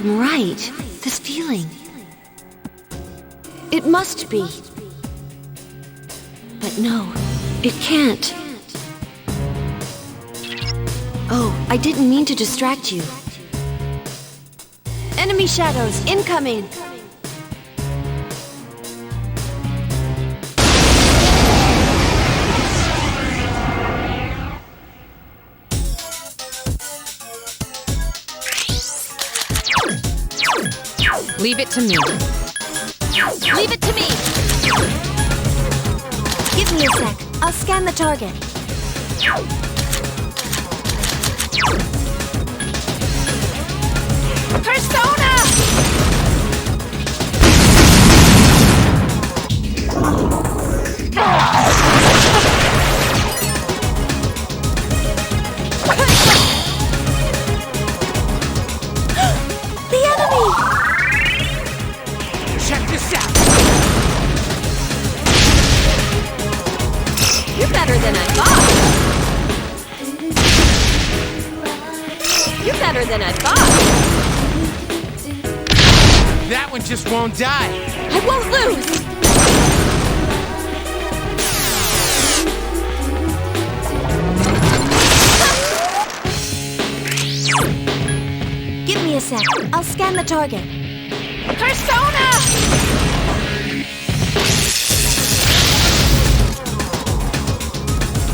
I'm right. This feeling. It must be. But no, it can't. Oh, I didn't mean to distract you. Enemy shadows incoming! Leave it to me. Leave it to me! Give me a sec. I'll scan the target. Persona! The enemy! Check this out! You're better than I thought. You're better than I thought. That one just won't die! I won't lose! Give me a sec. I'll scan the target. Persona!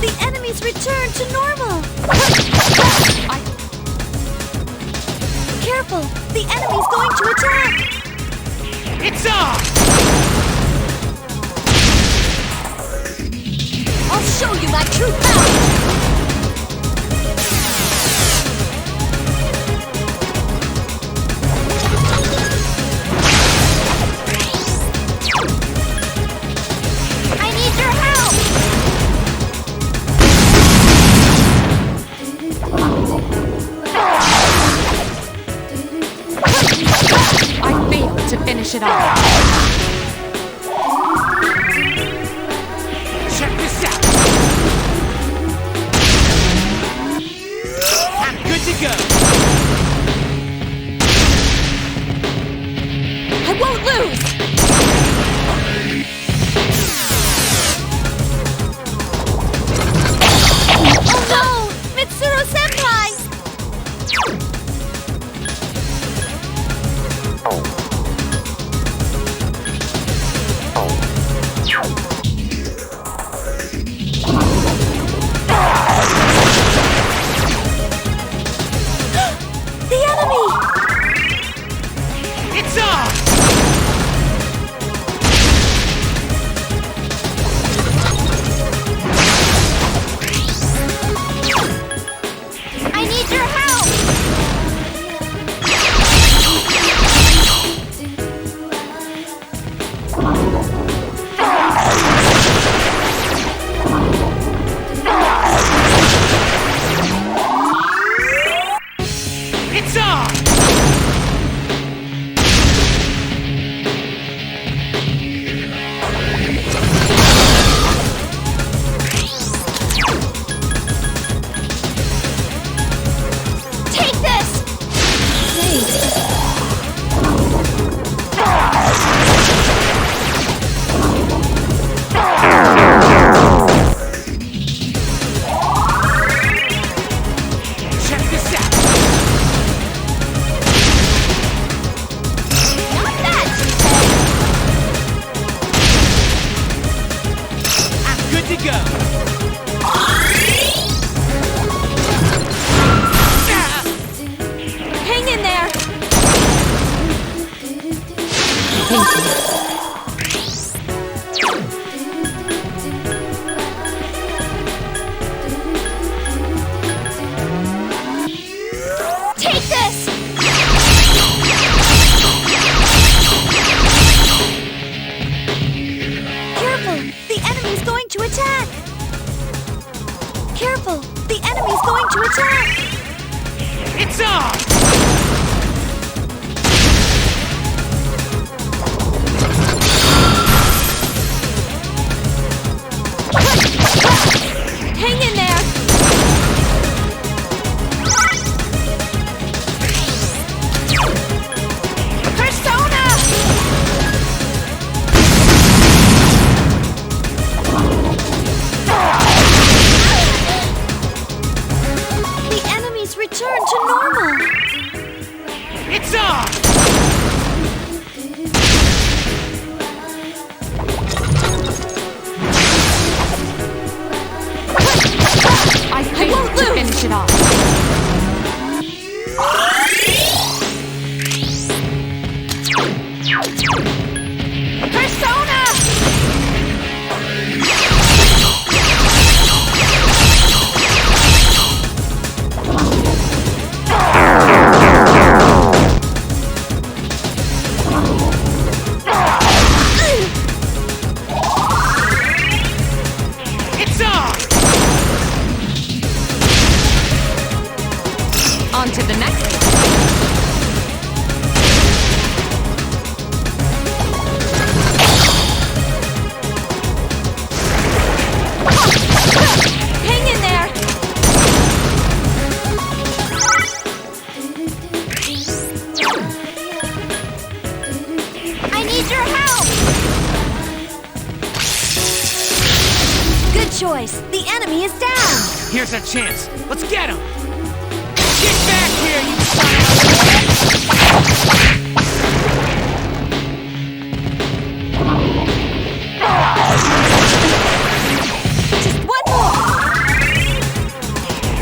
The enemy's returned to normal! Careful! The enemy's going to attack! It's off! I'll show you my true power! I need your help! I failed to finish it off. Check this out! I'm good to go! I won't lose! Oh no! Mitsuru-senpai! The enemy! It's off! I need your help! It's off! Take this! Check this out! Not that! I'm good to go! Hang in there! Thank you. Take this! Careful! The enemy's going to attack! Careful! The enemy's going to attack! It's off! Hang in there! Good choice. The enemy is down. Here's our chance. Let's get him. Get back here, you son of Just one more.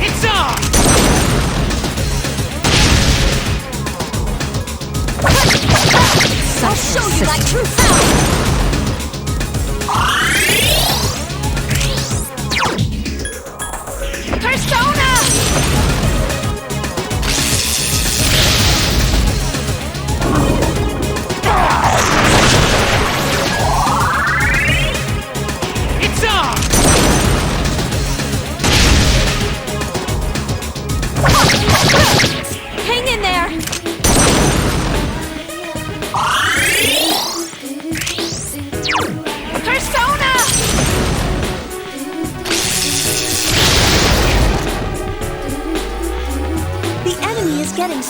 It's on! I'll show you my true power. Persona! It's on! Hang in there. Persona! The enemy is getting...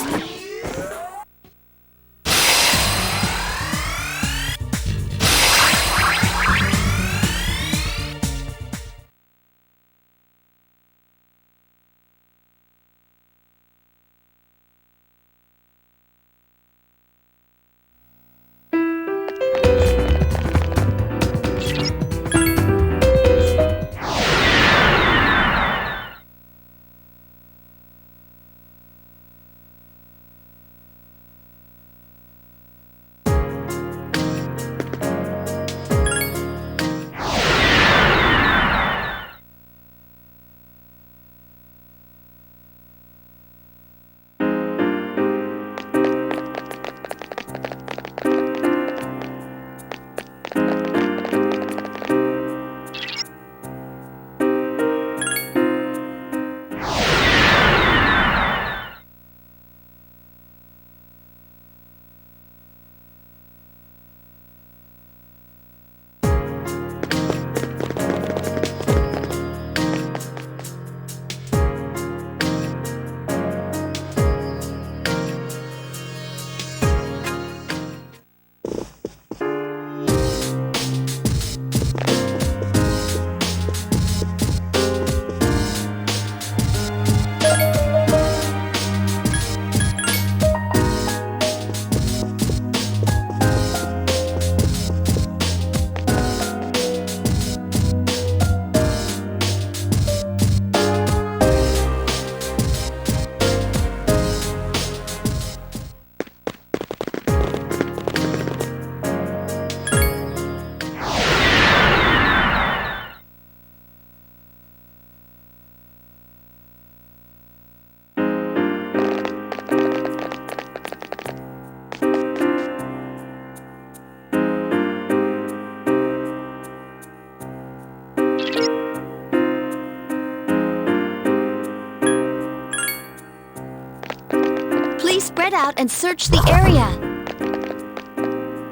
Please spread out and search the area.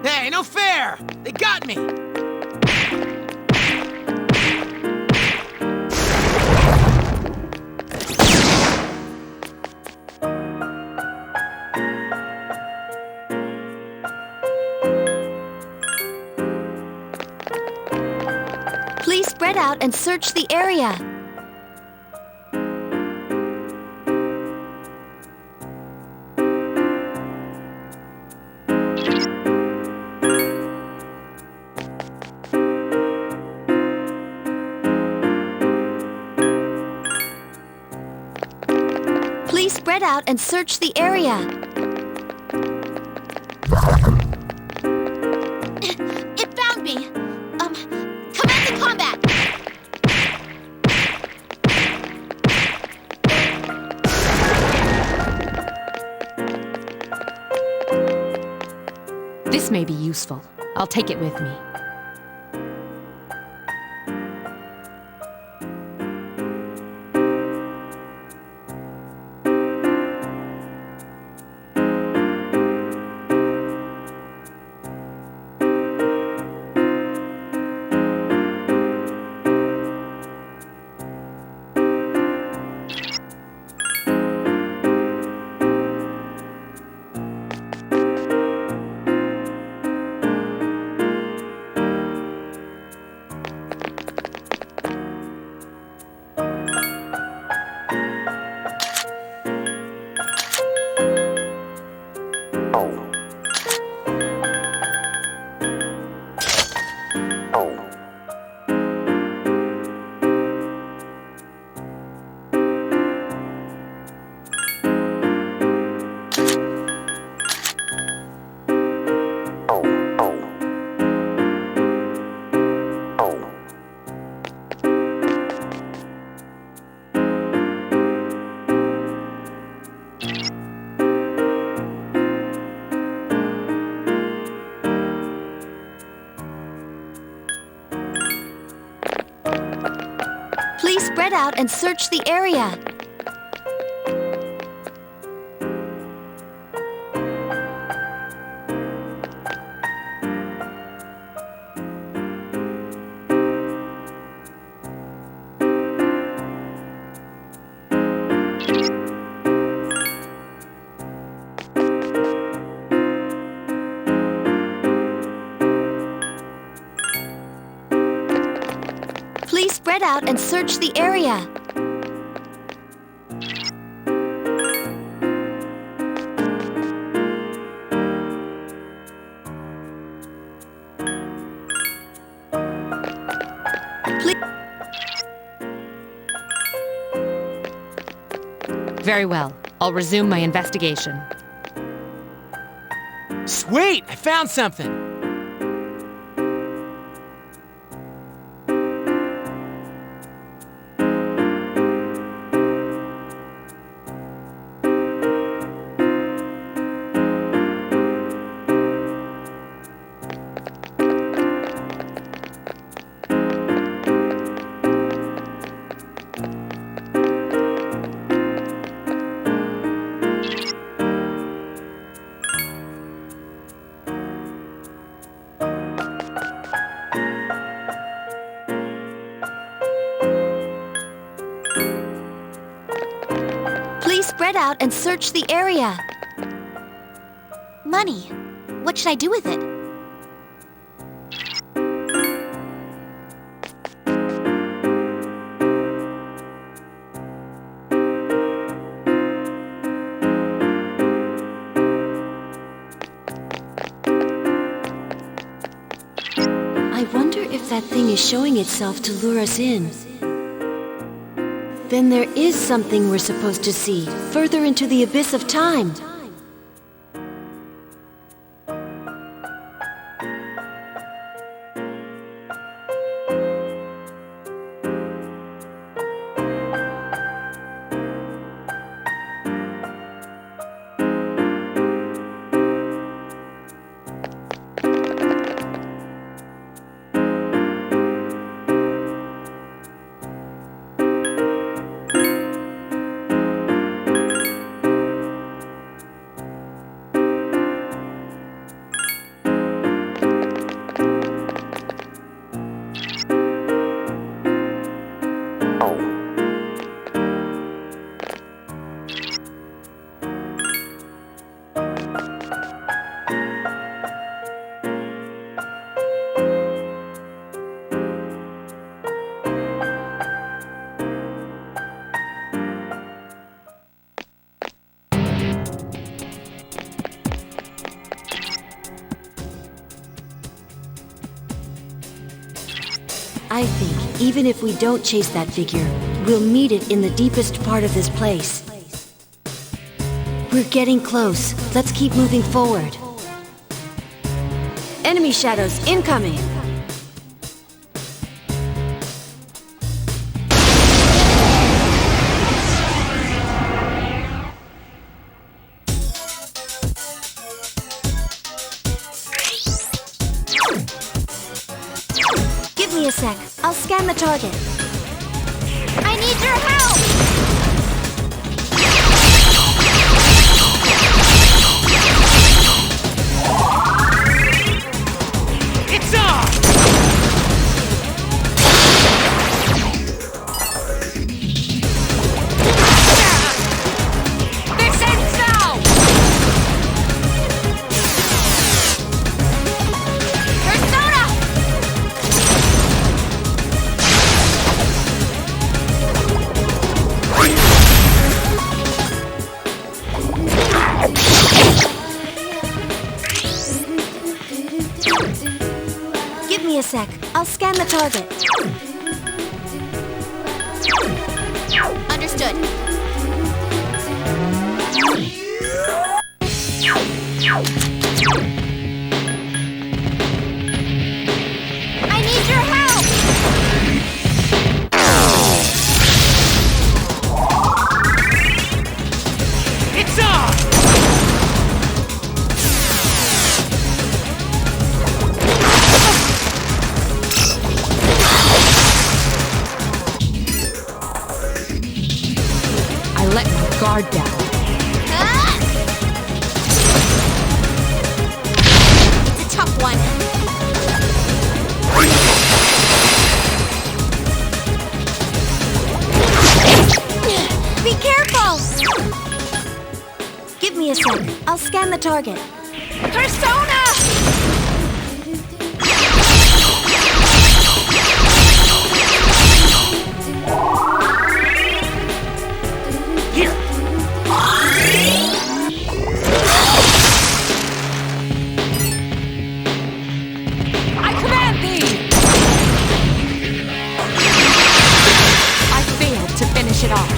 Hey, no fair! They got me! Please spread out and search the area. Please spread out and search the area. It found me. Command to combat. This may be useful. I'll take it with me. Please spread out and search the area. Please spread out and search the area. Very well. I'll resume my investigation. Sweet! I found something! Please spread out and search the area. Money. What should I do with it? I wonder if that thing is showing itself to lure us in. Then there is something we're supposed to see, further into the abyss of time. I think, even if we don't chase that figure, we'll meet it in the deepest part of this place. We're getting close. Let's keep moving forward. Enemy shadows incoming! Give me a sec. I'll scan the target. I need your help! It's on! This ends now! Persona! Give me a sec. I'll scan the target. Understood. I need your help! Guard down. It's a tough one. Be careful! Give me a sec. I'll scan the target. Persona! Here! I command thee! I failed to finish it off.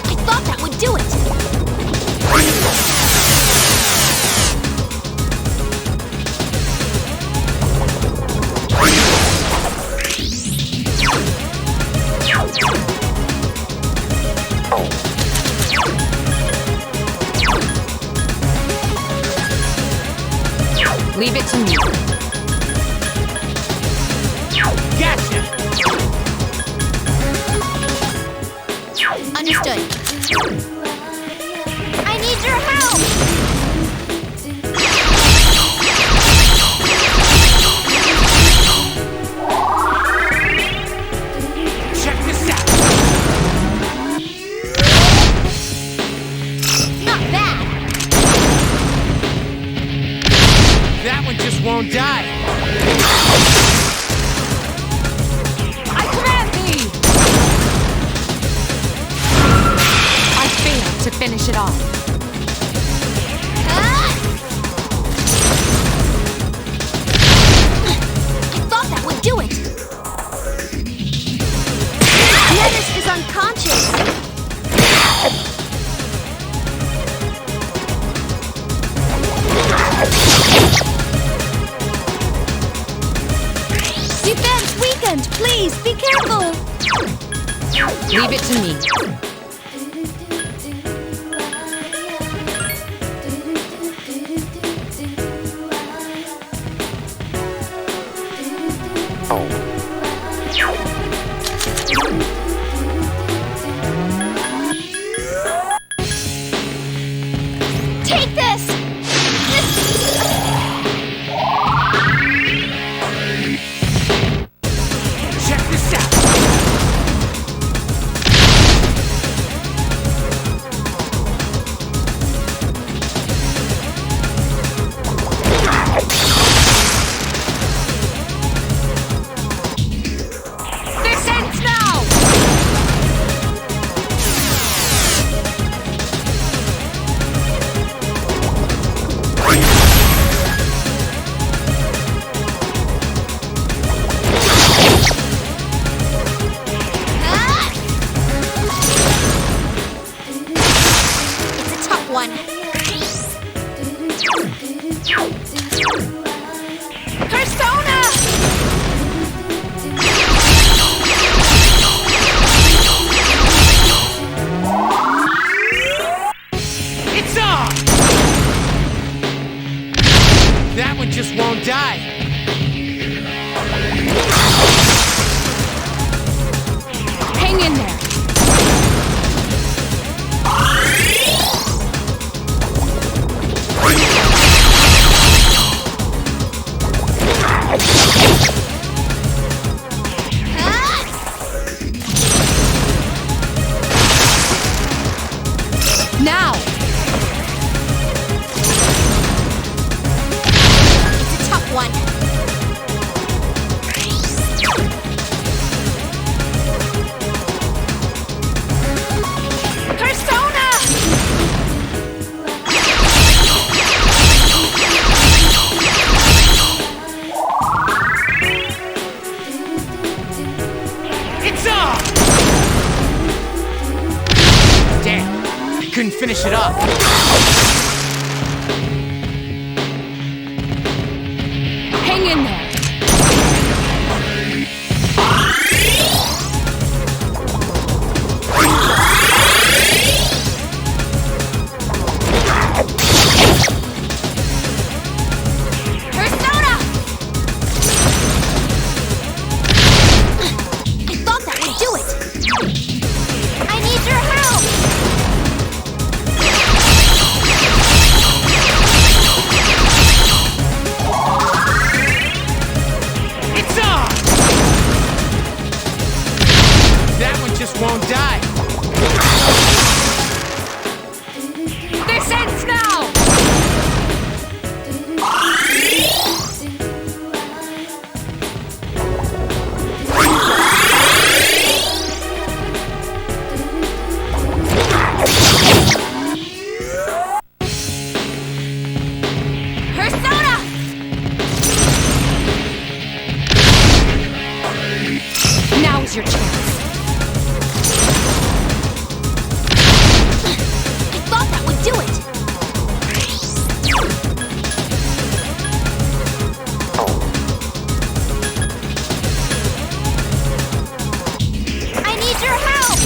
I thought that would do it! Leave it to me. Gotcha! Understood. I need your help! Check this out! Not bad! That one just won't die! I command thee! I failed to finish it off. I thought that would do it! Menace is unconscious! Defense weakened! Please, be careful! Leave it to me. Take this! Check this out! This ends now! It's a tough one. Persona! It's on! That one just won't die! Hang in there. Now! It's a tough one. Persona! It's on! Damn, I couldn't finish it off. Hang in there. Persona! I thought that would your chance. I thought that would do it! I need your help!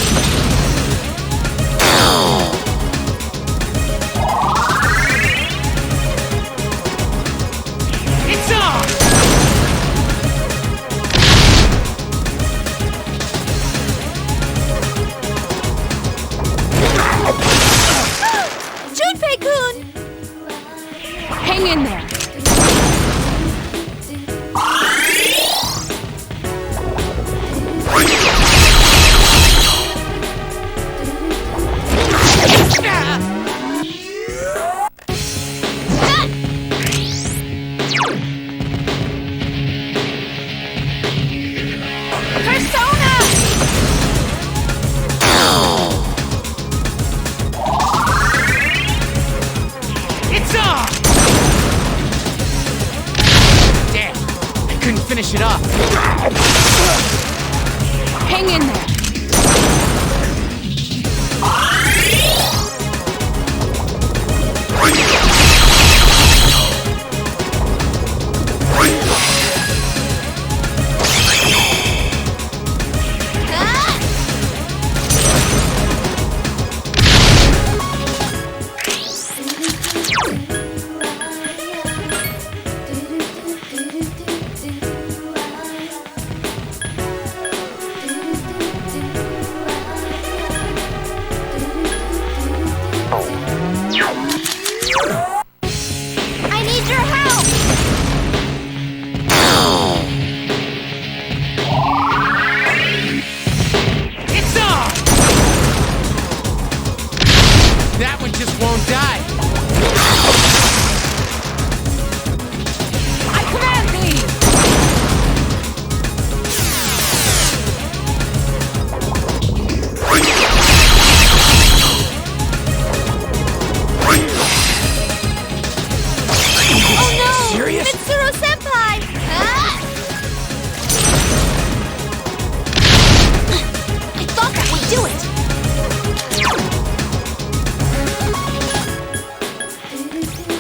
It's on! Junpei-kun! Hang in there. Persona! It's on! Damn, I couldn't finish it off. Hang in there. I need your help! It's on! That one just won't die. I command thee! Oh no! Serious? Mitsuru-senpai! I thought that would do it!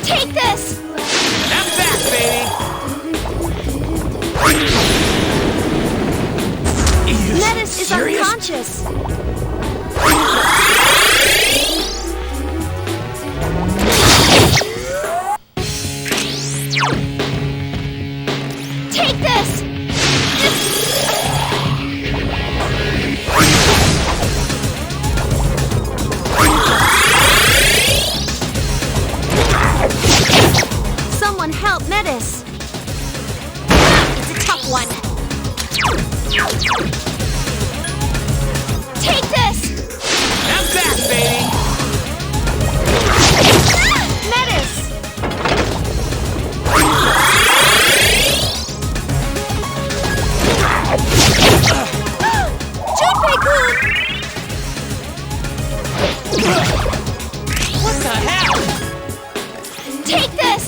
Take this! I'm back, baby! You Metis is serious? unconscious! Take this! Someone help Metis! It's a tough one! Take this! I'm back, baby! Metis! Junpei-kun! What the hell? Take this!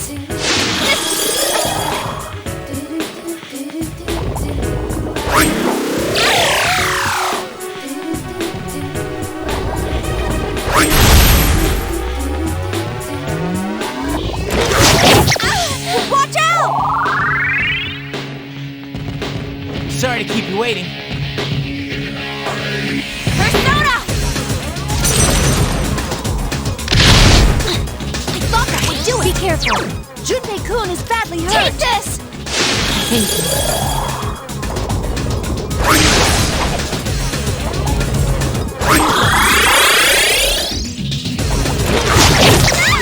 Watch out! Sorry to keep you waiting. Persona! I thought that would do it! Be careful! Junpei-kun is badly hurt! Take this! Thank you.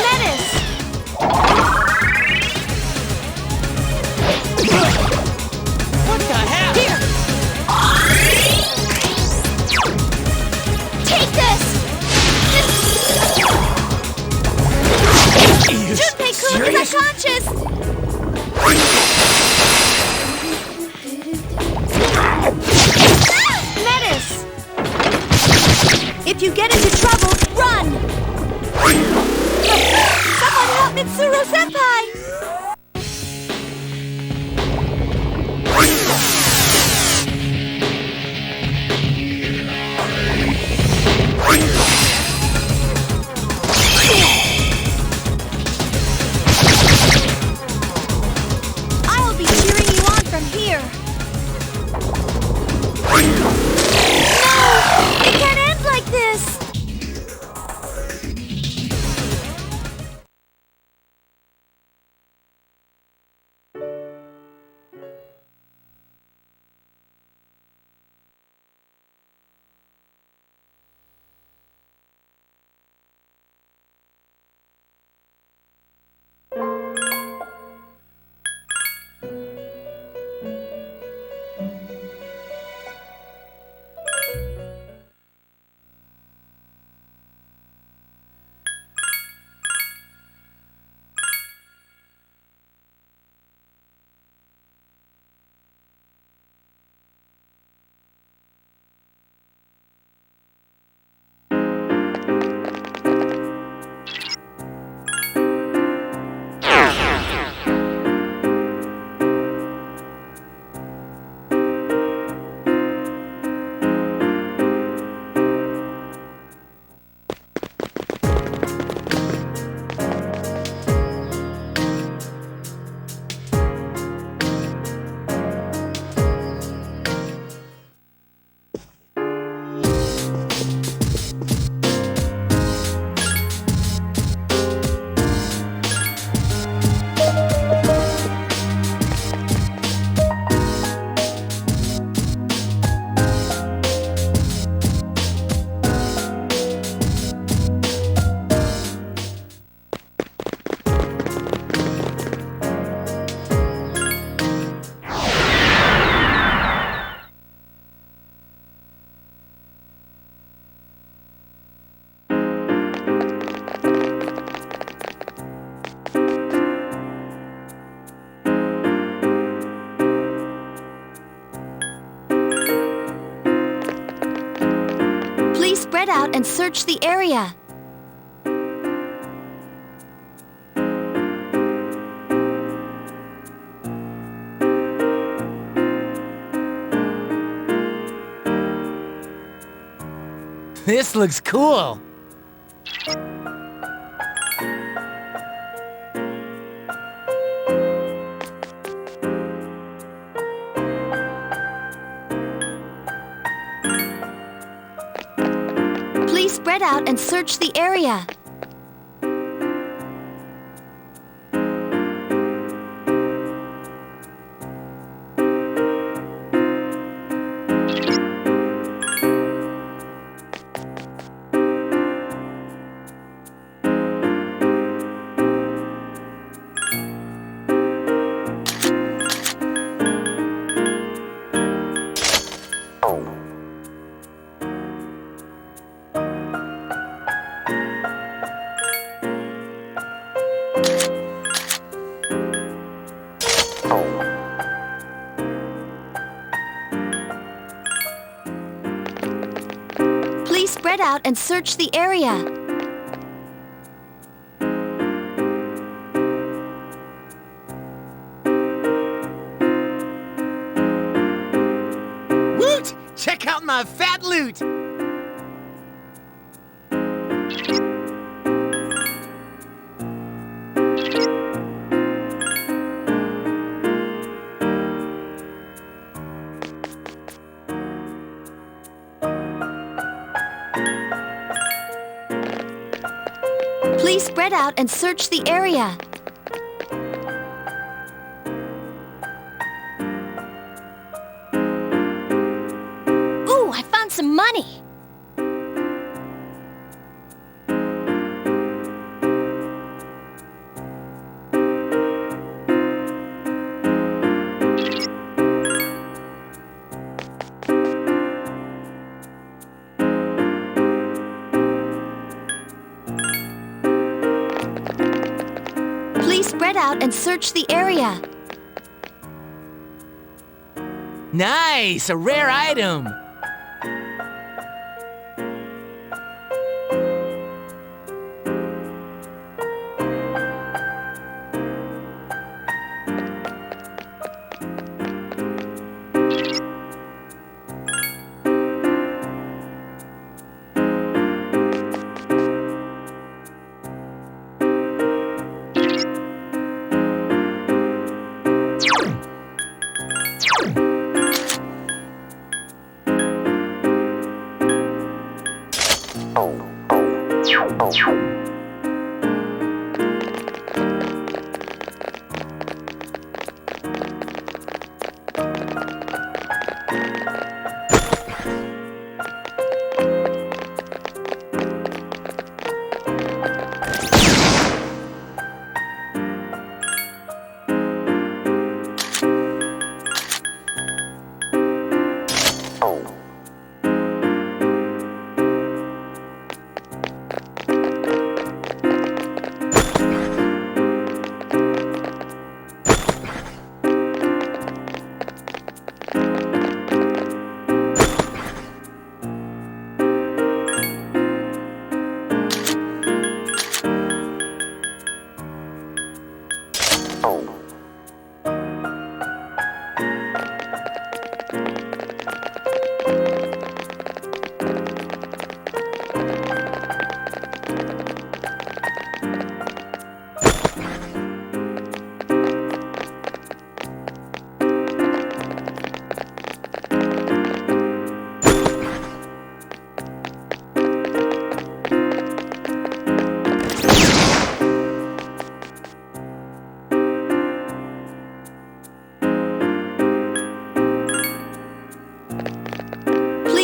Metis! What the hell? Here! Take this! You Junpei-kun is serious? unconscious! spread out and search the area. This looks cool. Please spread out and search the area. Please spread out and search the area. Woot! Check out my fat loot! Please spread out and search the area. Ooh, I found some money! Please spread out and search the area. Nice! A rare item!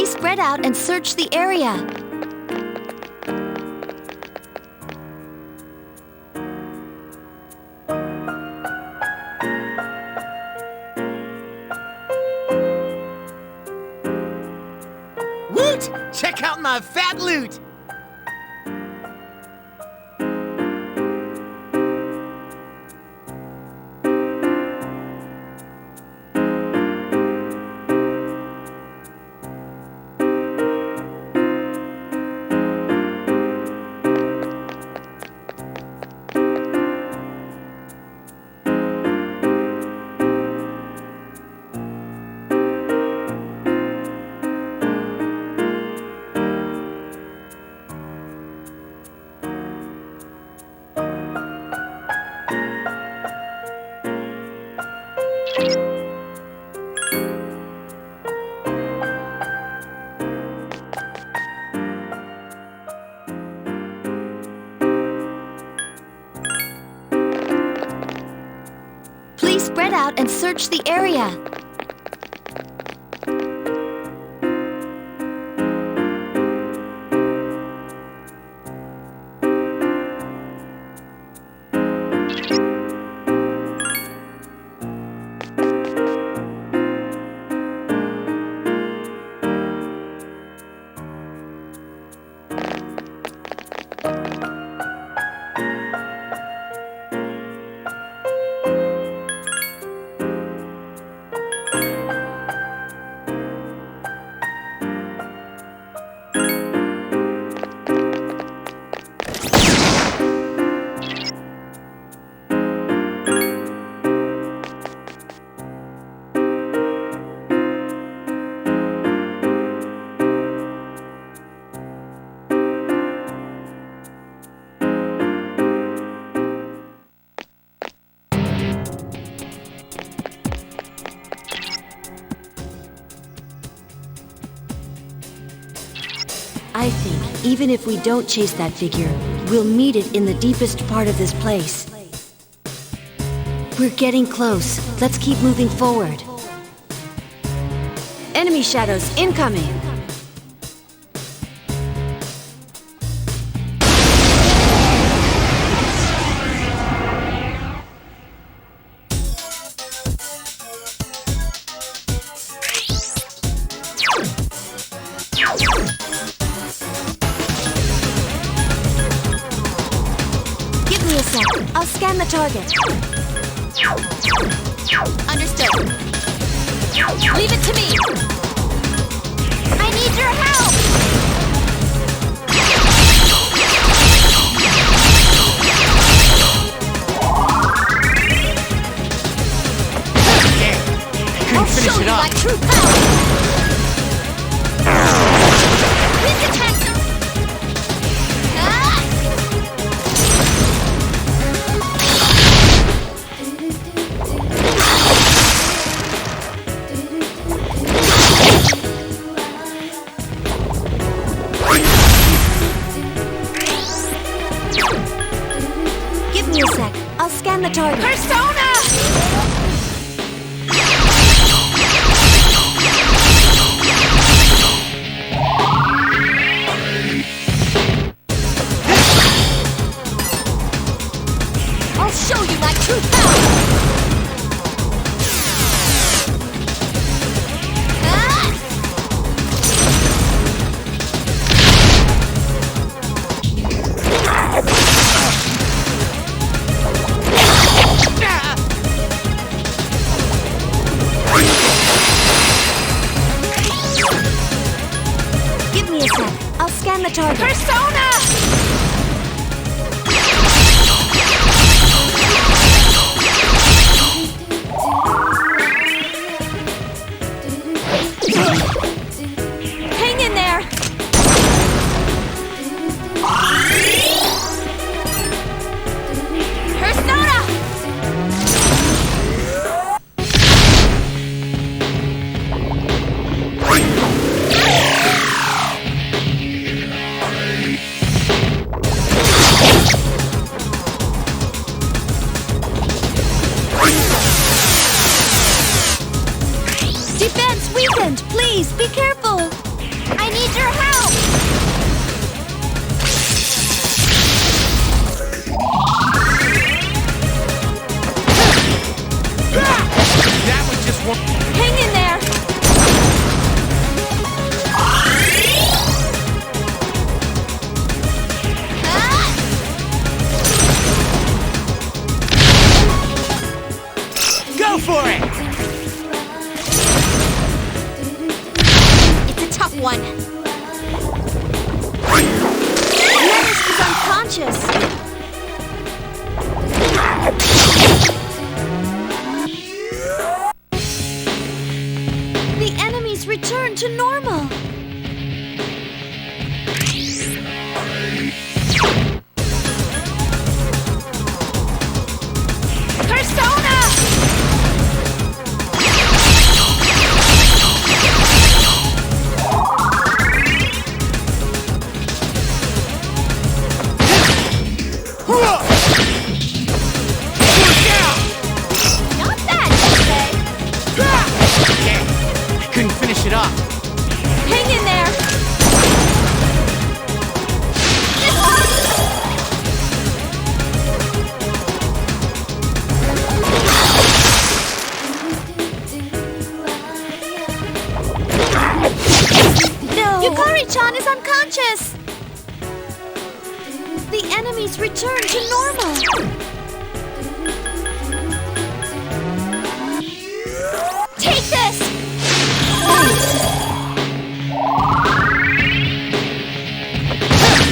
Spread out and search the area. Woot! Check out my fat loot! out and search the area. I think even if we don't chase that figure, we'll meet it in the deepest part of this place. We're getting close. Let's keep moving forward. Enemy shadows incoming! Give me a sec. I'll scan the target. Understood. Leave it to me. I need your help. Couldn't finish Show it you up. my true power. Wind attack. Ah! Give me a sec. I'll scan the target. Persona! I'll show you my true power! Ah! Give me a sec. I'll scan the target. Persona! Hang in there! Persona! Defense weakened! Please, be careful! I need your help! That was just one. Hang in there! Ah! Go for it! It's a tough one. Menace is unconscious! The enemies return to normal! Persona! Look out! Not that! unconscious! The enemies return to normal! Take this!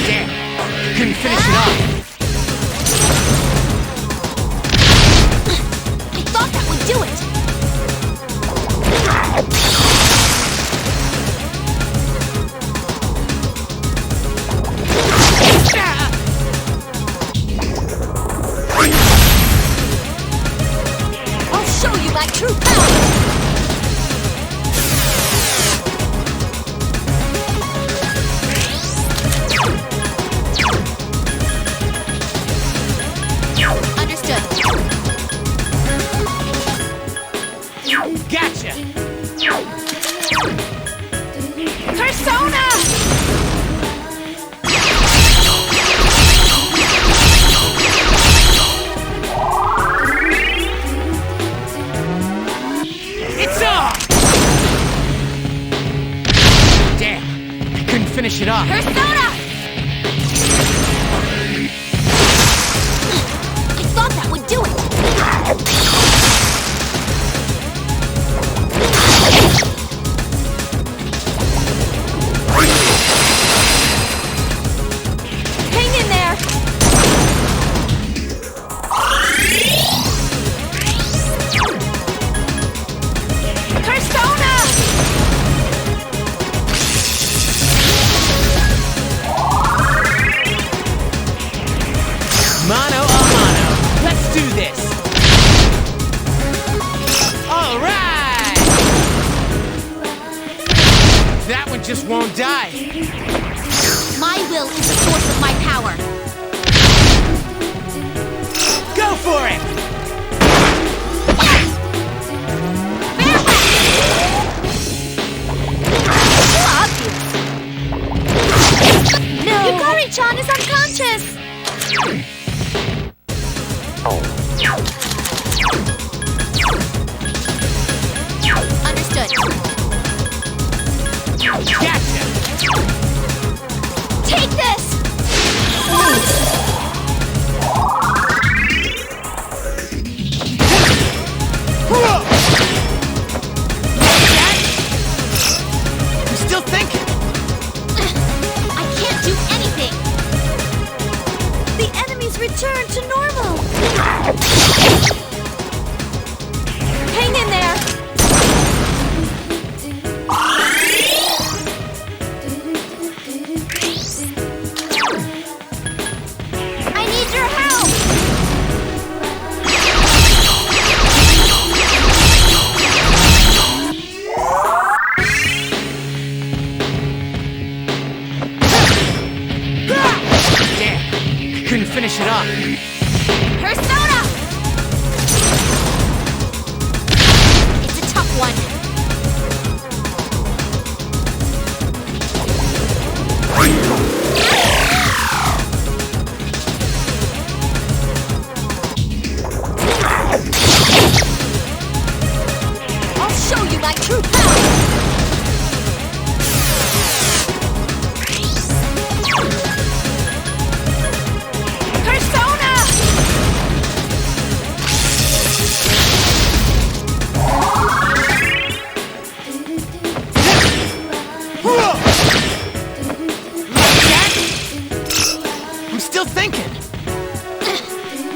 Damn! Couldn't finish it off. I thought that would do it! I'll show you my true power! Understood. Gotcha! Persona! It's off! Damn! I couldn't finish it off. Persona! I thought that would do it! Hang in there! Persona! Mano a mano. Let's do this. All right. That one just won't die. My will is the source of my power. Go for it. No! Yukari-chan is unconscious! Understood. Gotcha. Take this! I'm still thinking. I can't do anything! The enemies return to normal! Hang in there! I need your help! Damn. I couldn't finish it off. Persona! It's a tough one. I'll show you my true power! Persona! I'm still thinking.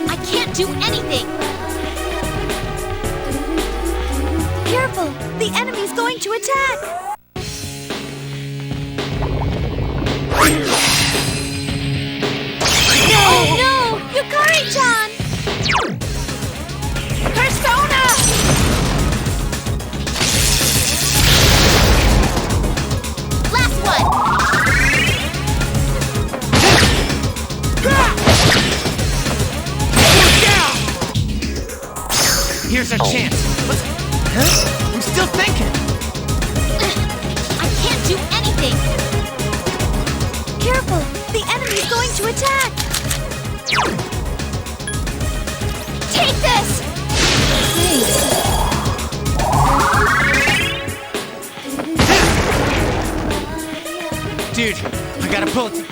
I can't do anything! Careful! The enemy's going to attack! Oh no! Yukari-chan! Persona! Last one! Here's our chance. Let's... Huh? I'm still thinking. I can't do anything! Careful! The enemy's going to attack! Take this! Dude, I gotta pull it.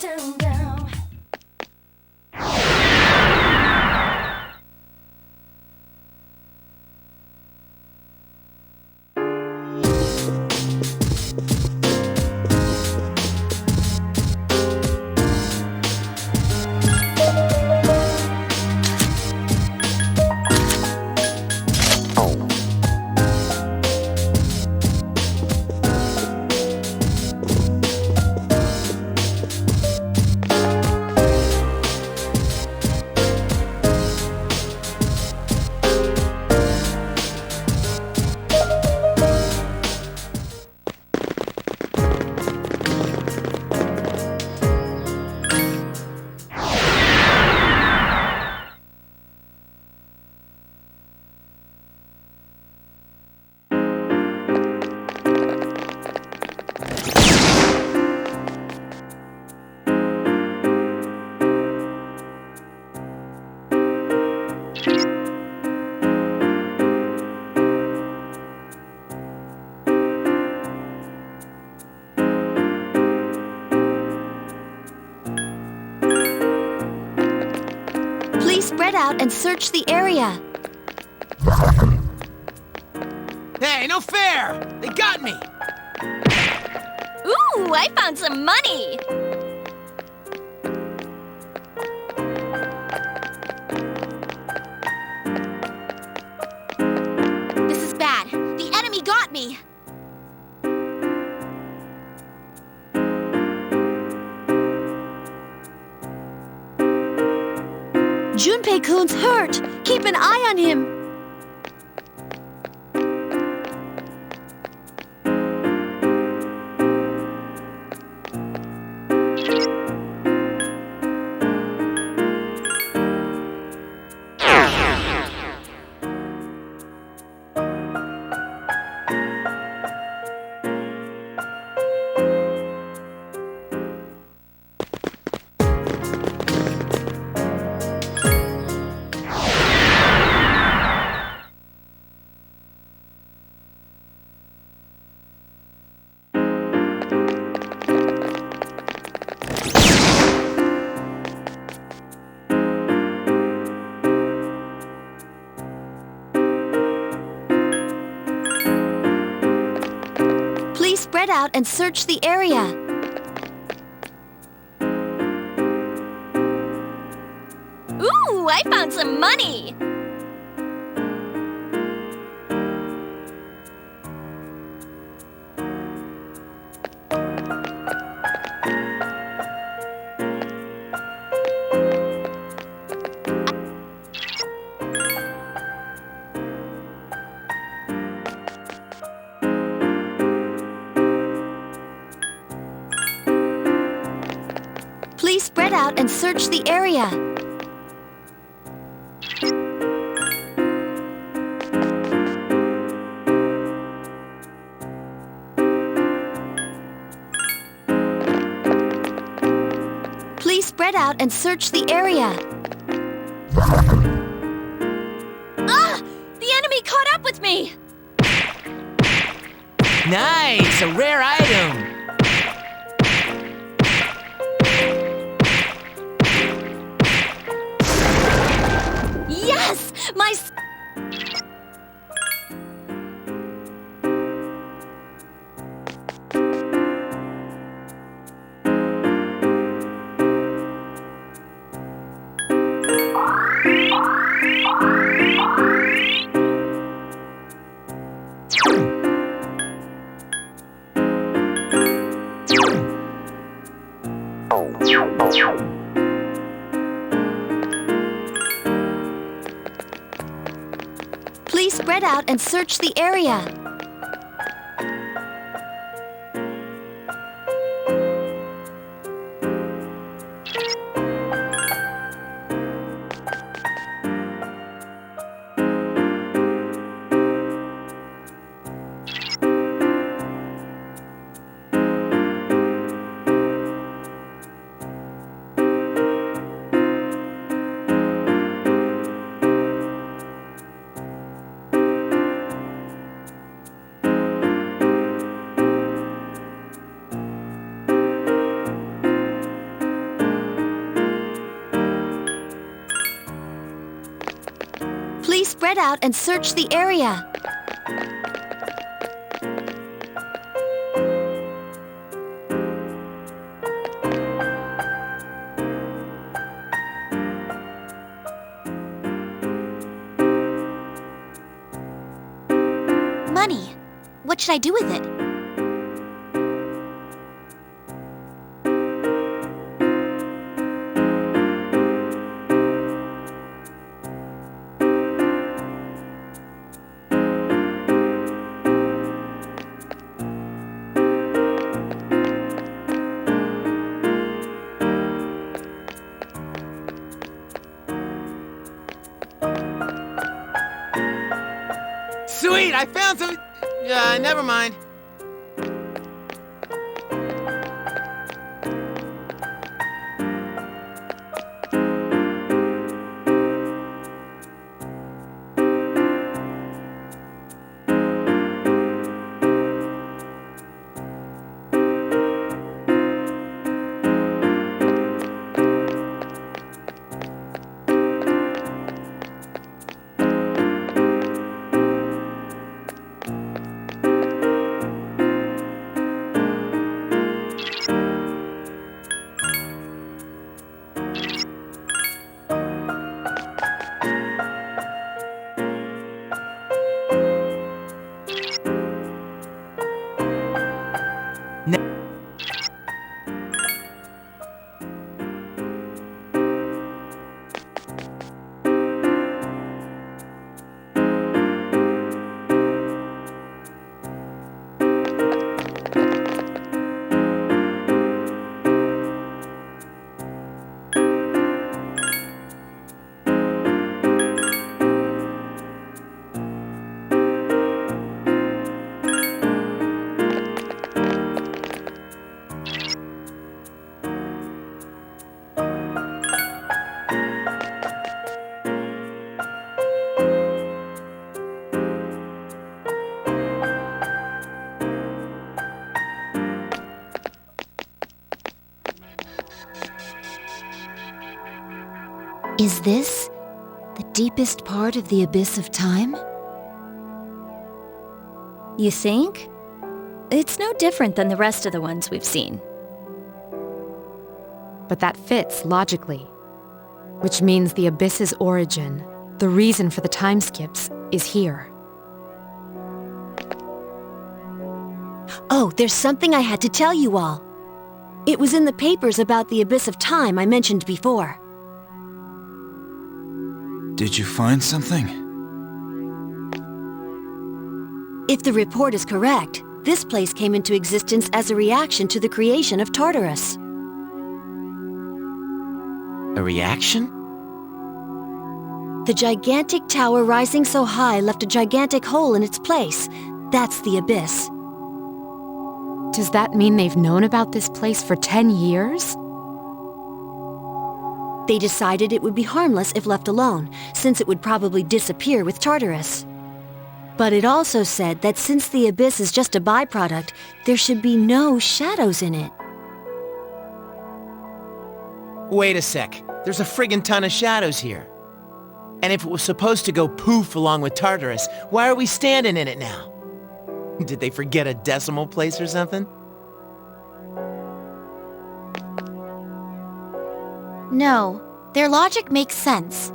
Down, spread out and search the area. Hey, no fair! They got me! Ooh, I found some money! This is bad. The enemy got me! Junpei-kun's hurt! Keep an eye on him! Please spread out and search the area. Ooh, I found some money! Please spread out and search the area. Please spread out and search the area. Ah! The enemy caught up with me! Nice! A rare item! Yes! Please spread out and search the area. Please spread out and search the area. Money. What should I do with it? Sweet! I found some... never mind. Is this the deepest part of the abyss of time? You think? It's no different than the rest of the ones we've seen. But that fits logically. Which means the abyss's origin, the reason for the time skips, is here. Oh, there's something I had to tell you all. It was in the papers about the abyss of time I mentioned before. Did you find something? If the report is correct, this place came into existence as a reaction to the creation of Tartarus. A reaction? The gigantic tower rising so high left a gigantic hole in its place. That's the abyss. Does that mean they've known about this place for 10 years? They decided it would be harmless if left alone, since it would probably disappear with Tartarus. But it also said that since the abyss is just a byproduct, there should be no shadows in it. Wait a sec. There's a friggin' ton of shadows here. And if it was supposed to go poof along with Tartarus, why are we standing in it now? Did they forget a decimal place or something? No, their logic makes sense.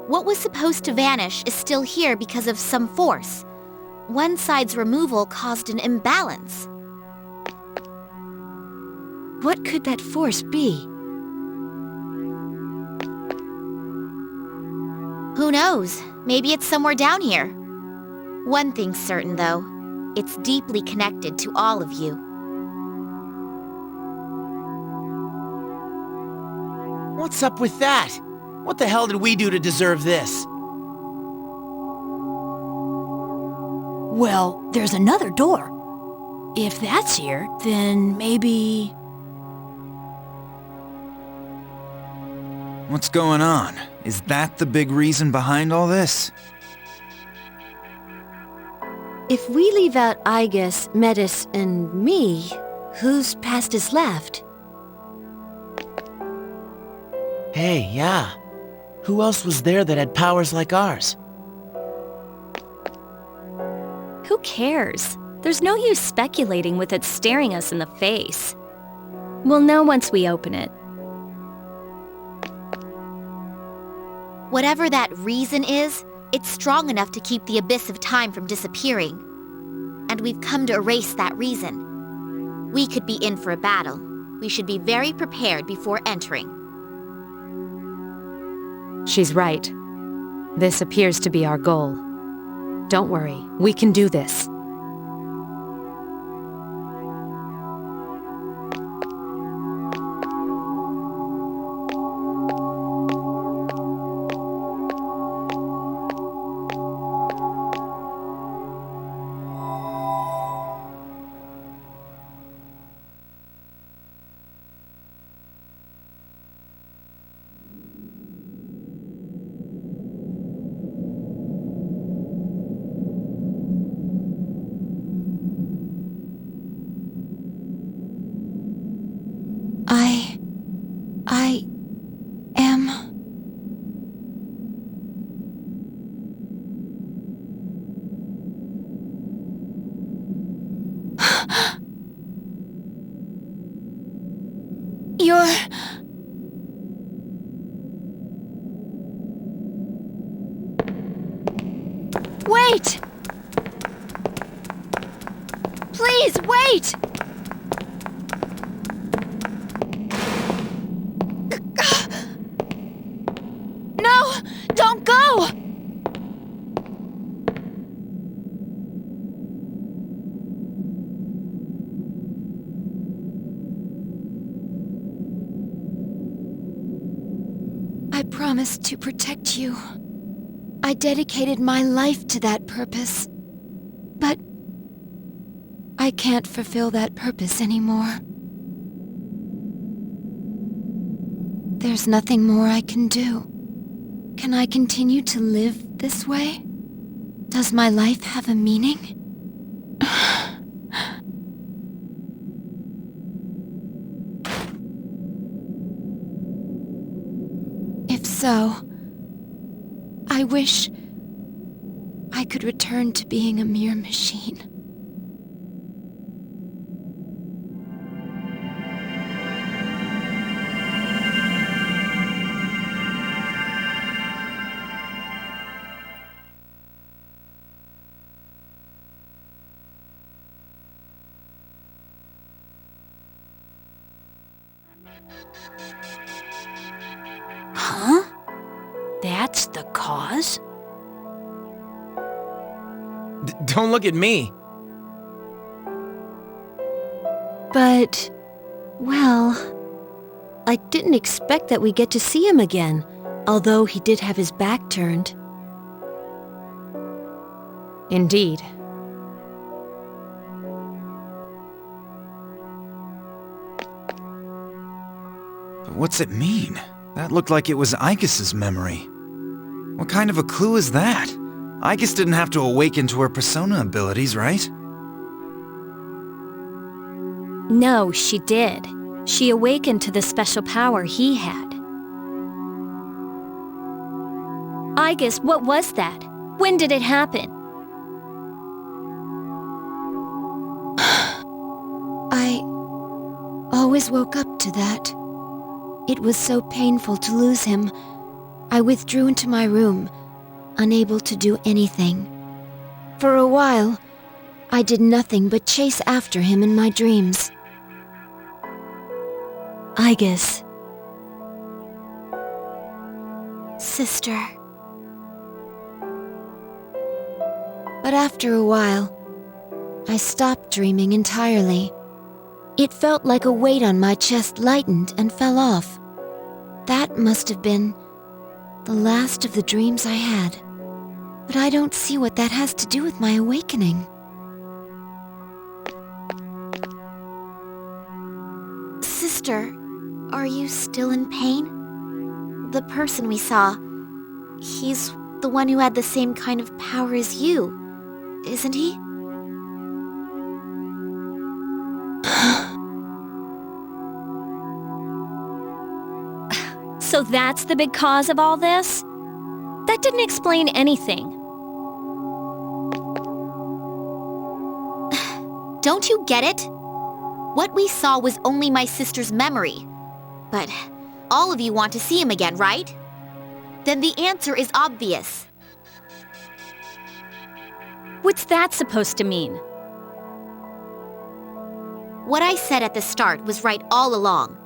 What was supposed to vanish is still here because of some force. One side's removal caused an imbalance. What could that force be? Who knows? Maybe it's somewhere down here. One thing's certain, though. It's deeply connected to all of you. What's up with that? What the hell did we do to deserve this? Well, there's another door. If that's here, then maybe... What's going on? Is that the big reason behind all this? If we leave out Igus, Metis, and me, whose past is left? Hey, yeah. Who else was there that had powers like ours? Who cares? There's no use speculating with it staring us in the face. We'll know once we open it. Whatever that reason is, it's strong enough to keep the abyss of time from disappearing. And we've come to erase that reason. We could be in for a battle. We should be very prepared before entering. She's right. This appears to be our goal. Don't worry, we can do this. I am... You're... Wait! Please, wait! No! I promised to protect you. I dedicated my life to that purpose. But I can't fulfill that purpose anymore. There's nothing more I can do. Can I continue to live this way? Does my life have a meaning? If so, I wish I could return to being a mere machine. Huh? That's the cause? Don't look at me. But, well, I didn't expect that we'd get to see him again, although he did have his back turned. Indeed. But what's it mean? That looked like it was Icus's memory. What kind of a clue is that? Icus didn't have to awaken to her persona abilities, right? No, she did. She awakened to the special power he had. Icus, what was that? When did it happen? I always woke up to that. It was so painful to lose him. I withdrew into my room, unable to do anything. For a while, I did nothing but chase after him in my dreams. Igus. Sister. But after a while, I stopped dreaming entirely. It felt like a weight on my chest lightened and fell off. That must have been the last of the dreams I had. But I don't see what that has to do with my awakening. Sister, are you still in pain? The person we saw, he's the one who had the same kind of power as you, isn't he? So that's the big cause of all this? That didn't explain anything. Don't you get it? What we saw was only my sister's memory. But all of you want to see him again, right? Then the answer is obvious. What's that supposed to mean? What I said at the start was right all along.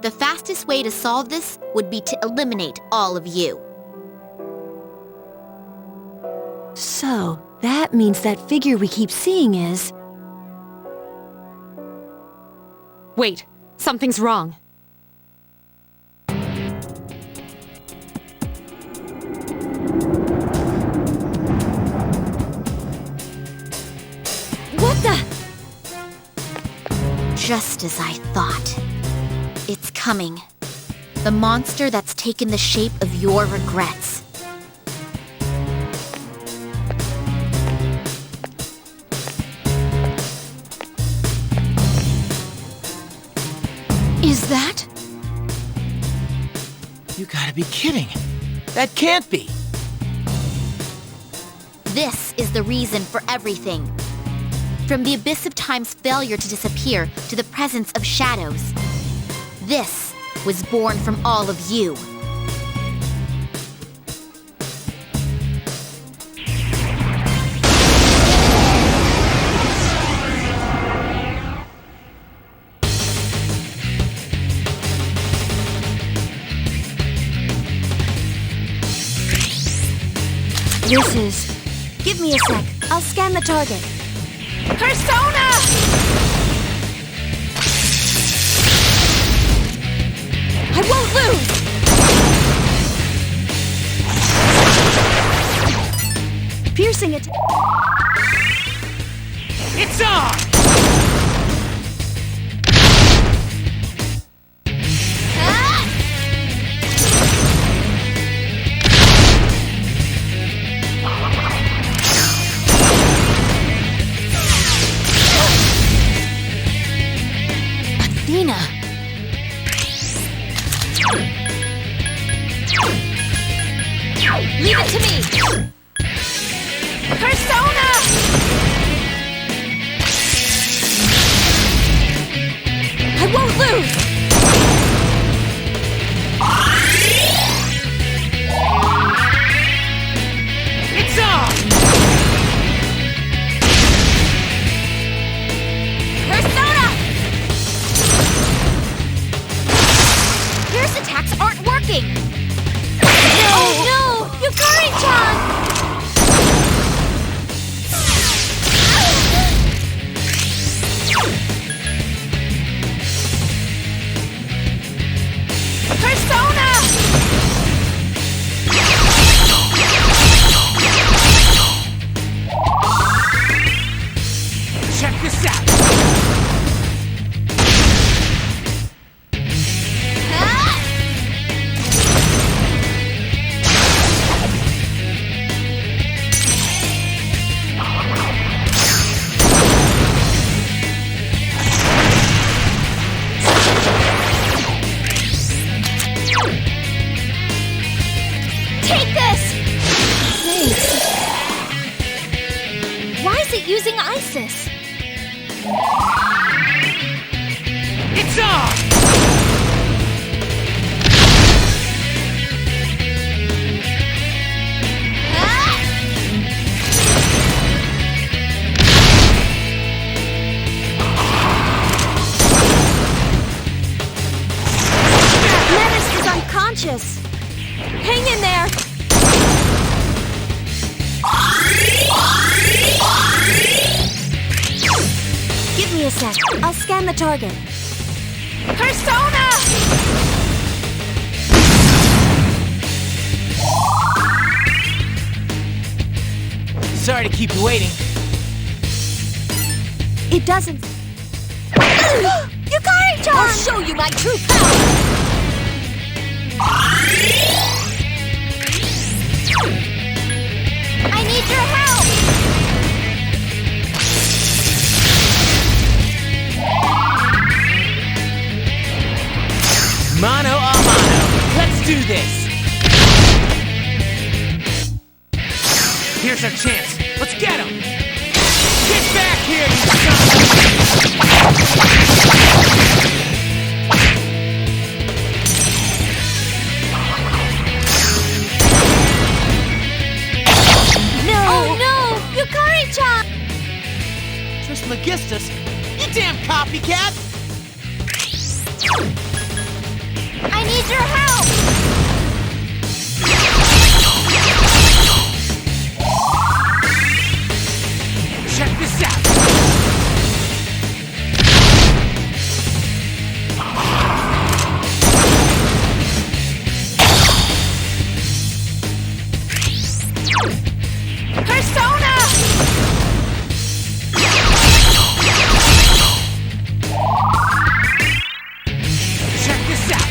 The fastest way to solve this would be to eliminate all of you. So, that means that figure we keep seeing is... Wait, something's wrong. What the? Just as I thought. It's coming. The monster that's taken the shape of your regrets. Is that? You gotta be kidding. That can't be. This is the reason for everything. From the abyss of time's failure to disappear to the presence of shadows. This was born from all of you. abysses. Give me a sec. I'll scan the target. Persona! I won't lose! Piercing it. It's on! Athena! Leave it to me! Persona! I won't lose! It's on! Persona! Pierce attacks aren't working! Oh no! Yukari-chan! Persona! Check this out! Take this! Why is it using Isis? It's on! Menace is unconscious! Hang in there! Give me a sec. I'll scan the target. Persona! Sorry to keep you waiting. It doesn't... Yukari-chan! I'll show you my true power! I need your help! Mano a mano. Let's do this. Here's our chance. Let's get him. Get back here, No! Oh no! Yukari-chan! Trismegistus? You damn copycat! I need your help! Check this out! Persona! Check this out!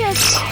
unconscious!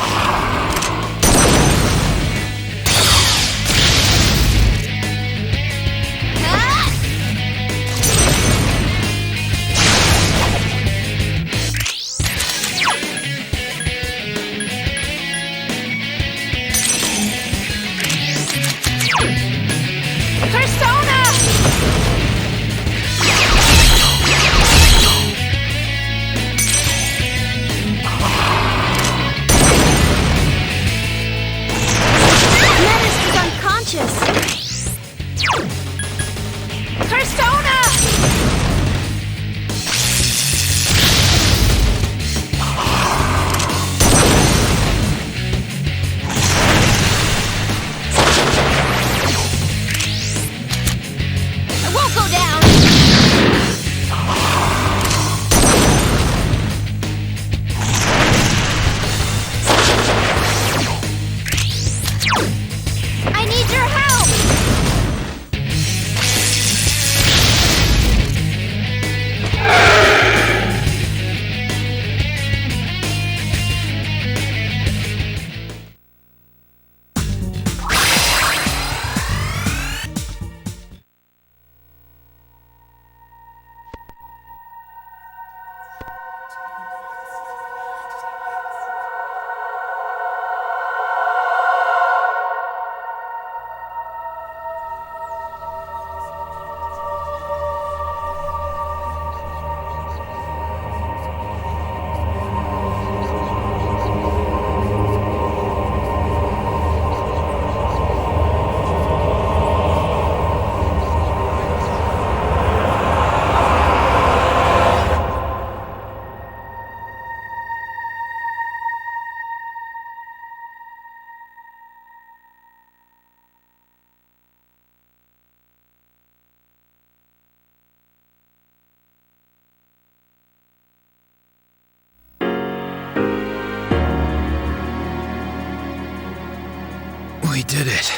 We did it.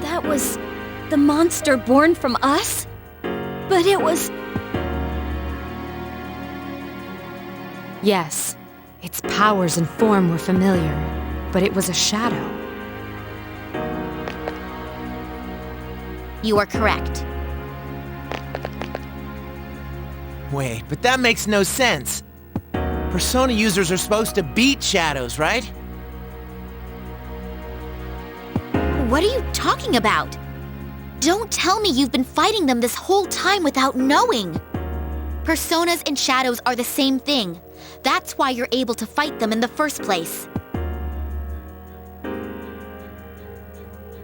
That was the monster born from us? But it was... Yes, its powers and form were familiar, but it was a shadow. You are correct. Wait, but that makes no sense. Persona users are supposed to beat shadows, right? What are you talking about? Don't tell me you've been fighting them this whole time without knowing. Personas and shadows are the same thing. That's why you're able to fight them in the first place.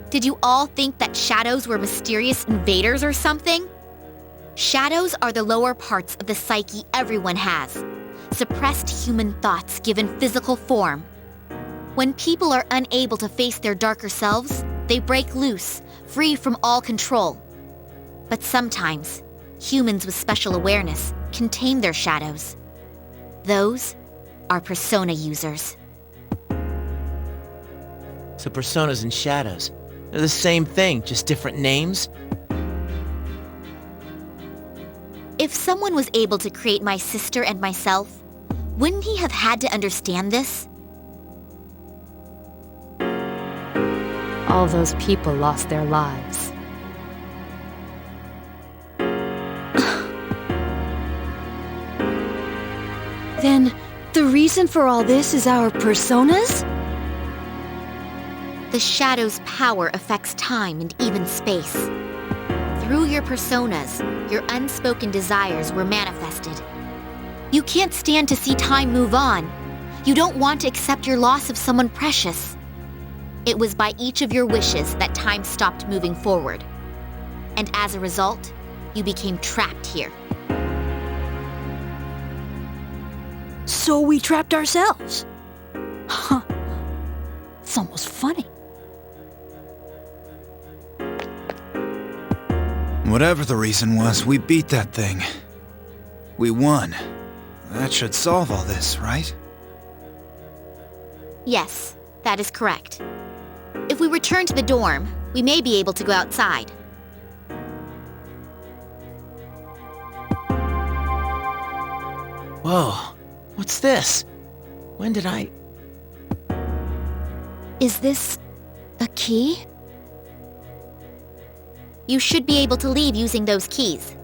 Did you all think that shadows were mysterious invaders or something? Shadows are the lower parts of the psyche everyone has. Suppressed human thoughts given physical form. When people are unable to face their darker selves, they break loose, free from all control. But sometimes, humans with special awareness contain their shadows. Those are persona users. So personas and shadows, they're the same thing, just different names? If someone was able to create my sister and myself, wouldn't he have had to understand this? All those people lost their lives. Then, the reason for all this is our personas? The shadow's power affects time and even space. Through your personas, your unspoken desires were manifested. You can't stand to see time move on. You don't want to accept your loss of someone precious. It was by each of your wishes that time stopped moving forward. And as a result, you became trapped here. So we trapped ourselves. Huh. It's almost funny. Whatever the reason was, we beat that thing. We won. That should solve all this, right? Yes, that is correct. If we return to the dorm, we may be able to go outside. Whoa, What's this? When did I... Is this a key? You should be able to leave using those keys.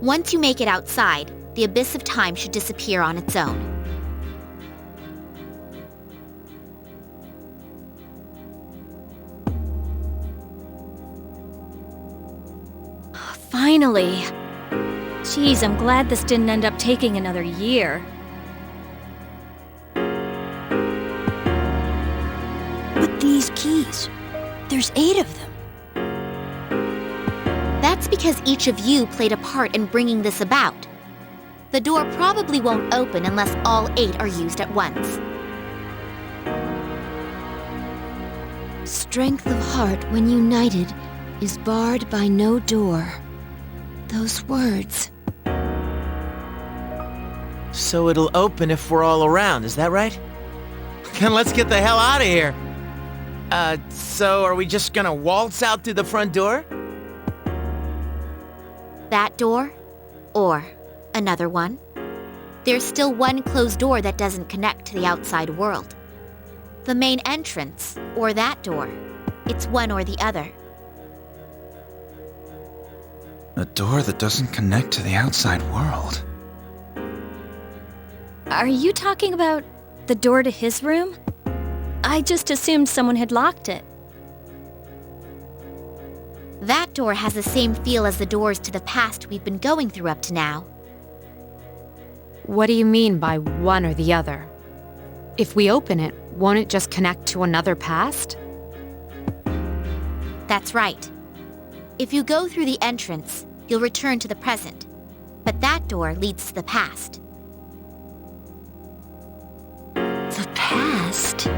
Once you make it outside, the abyss of time should disappear on its own. Finally. Geez, I'm glad this didn't end up taking another year. But these keys, there's 8 of them. That's because each of you played a part in bringing this about. The door probably won't open unless all 8 are used at once. Strength of heart when united is barred by no door. Those words. So it'll open if we're all around, is that right? Then let's get the hell out of here. So are we just gonna waltz out through the front door? That door, or another one. There's still one closed door that doesn't connect to the outside world. The main entrance, or that door. It's one or the other. A door that doesn't connect to the outside world. Are you talking about the door to his room? I just assumed someone had locked it. That door has the same feel as the doors to the past we've been going through up to now. What do you mean by one or the other? If we open it, won't it just connect to another past? That's right. If you go through the entrance, you'll return to the present. But that door leads to the past. The past?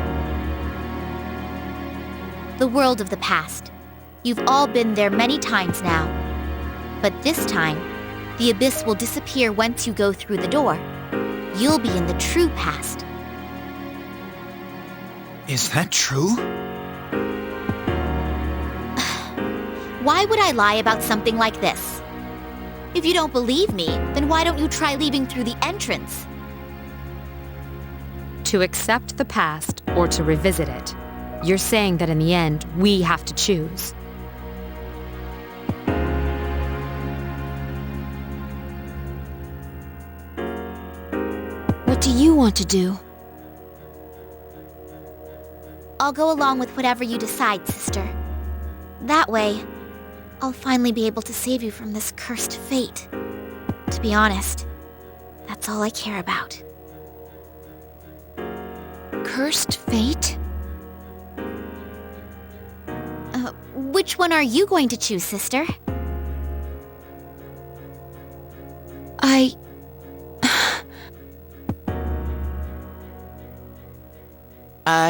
The world of the past. You've all been there many times now. But this time, the abyss will disappear once you go through the door. You'll be in the true past. Is that true? Why would I lie about something like this? If you don't believe me, then why don't you try leaving through the entrance? To accept the past or to revisit it. You're saying that in the end, we have to choose. What do you want to do? I'll go along with whatever you decide, sister. That way, I'll finally be able to save you from this cursed fate. To be honest, that's all I care about. Cursed fate? Which one are you going to choose, sister?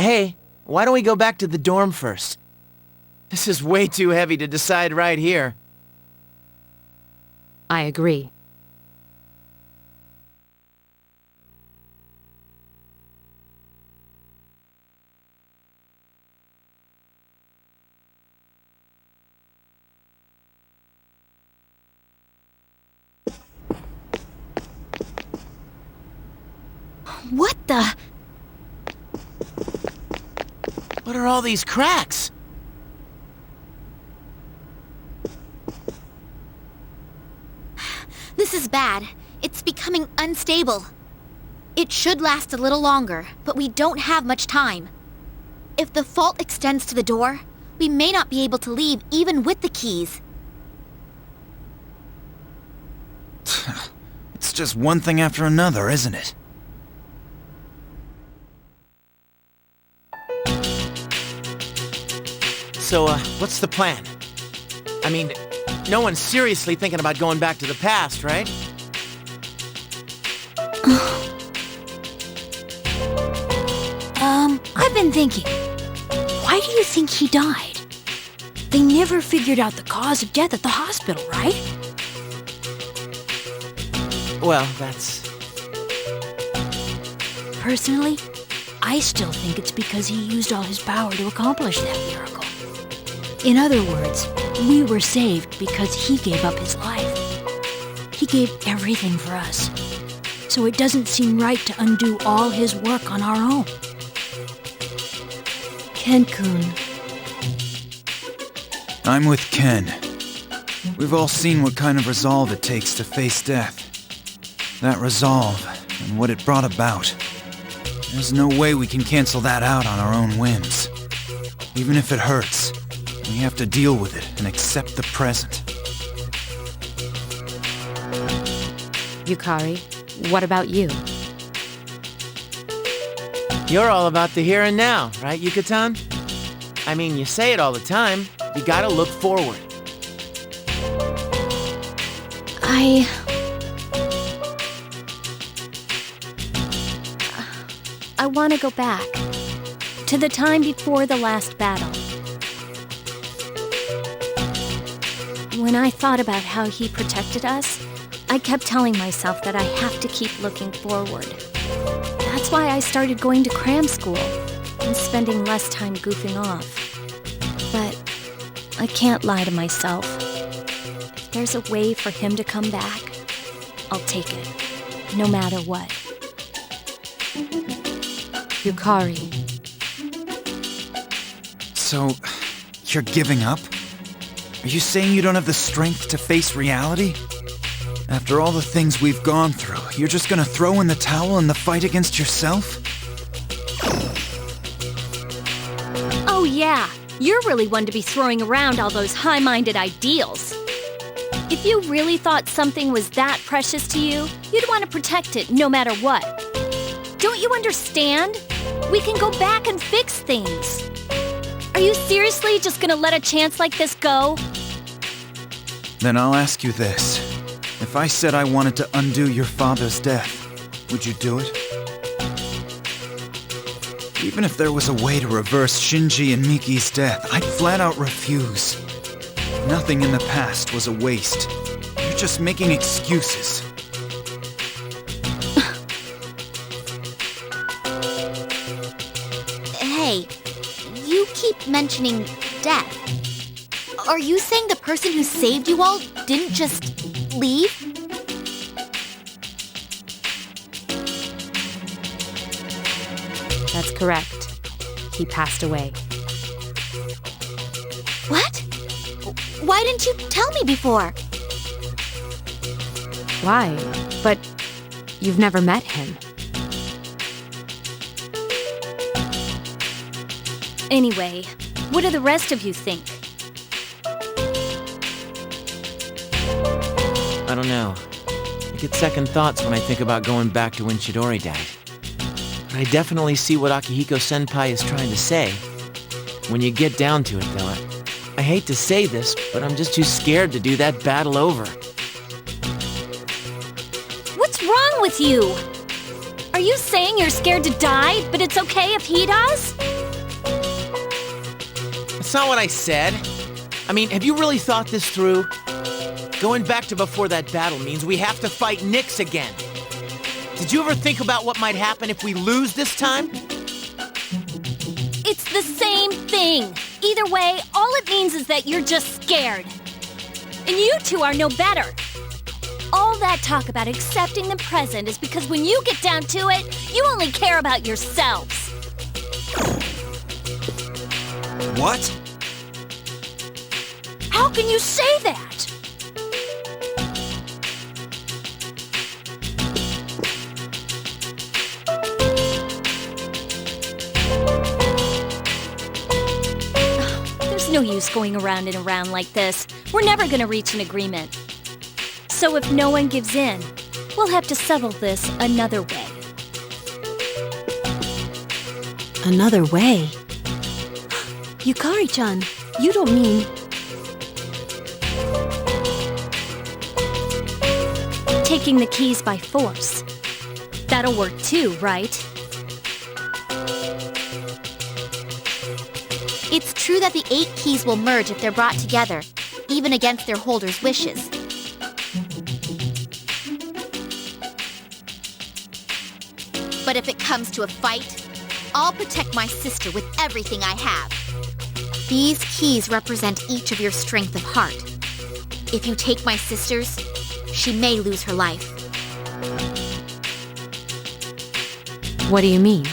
Hey, why don't we go back to the dorm first? This is way too heavy to decide right here. I agree. What the? What are all these cracks? This is bad. It's becoming unstable. It should last a little longer, but we don't have much time. If the fault extends to the door, we may not be able to leave even with the keys. It's just one thing after another, isn't it? So, what's the plan? I mean, no one's seriously thinking about going back to the past, right? I've been thinking, why do you think he died? They never figured out the cause of death at the hospital, right? Well, that's... Personally, I still think it's because he used all his power to accomplish that miracle. In other words, we were saved because he gave up his life. He gave everything for us. so it doesn't seem right to undo all his work on our own. Ken-kun. I'm with Ken. We've all seen what kind of resolve it takes to face death. That resolve, and what it brought about. There's no way we can cancel that out on our own whims. Even if it hurts, we have to deal with it and accept the present. Yukari, what about you? You're all about the here and now, right, Yucatan? I mean, you say it all the time. You gotta look forward. I want to go back to the time before the last battle. When I thought about how he protected us, I kept telling myself that I have to keep looking forward. That's why I started going to cram school and spending less time goofing off. But I can't lie to myself. If there's a way for him to come back, I'll take it, no matter what. Yukari, So, you're giving up? Are you saying you don't have the strength to face reality? After all the things we've gone through, you're just gonna throw in the towel in the fight against yourself? Oh yeah, you're really one to be throwing around all those high-minded ideals. If you really thought something was that precious to you, you'd want to protect it no matter what. Don't you understand? We can go back and fix things. Are you seriously just gonna let a chance like this go? Then I'll ask you this. If I said I wanted to undo your father's death, would you do it? Even if there was a way to reverse Shinji and Miki's death, I'd flat out refuse. Nothing in the past was a waste. You're just making excuses. Hey, you keep mentioning death. Are you saying the person who saved you all didn't just leave? that's correct. He passed away. What? Why didn't you tell me before? Why? But you've never met him. Anyway, what do the rest of you think? I don't know. I get second thoughts when I think about going back to when Chidori died. But I definitely see what Akihiko-senpai is trying to say. When you get down to it, though, I hate to say this, but I'm just too scared to do that battle over. What's wrong with you? Are you saying you're scared to die, but it's okay if he does? That's not what I said. I mean, have you really thought this through? Going back to before that battle means we have to fight Nyx again. Did you ever think about what might happen if we lose this time? It's the same thing. Either way, all it means is that you're just scared. And you two are no better. All that talk about accepting the present is because when you get down to it, you only care about yourselves. What? How can you say that? There's no use going around and around like this. We're never gonna reach an agreement. So if no one gives in, we'll have to settle this another way. Another way? Yukari-chan, you don't mean... Taking the keys by force. That'll work too, right? It's true that the 8 keys will merge if they're brought together, even against their holders' wishes. But if it comes to a fight, I'll protect my sister with everything I have. These keys represent each of your strength of heart. If you take my sister's, she may lose her life. What do you mean?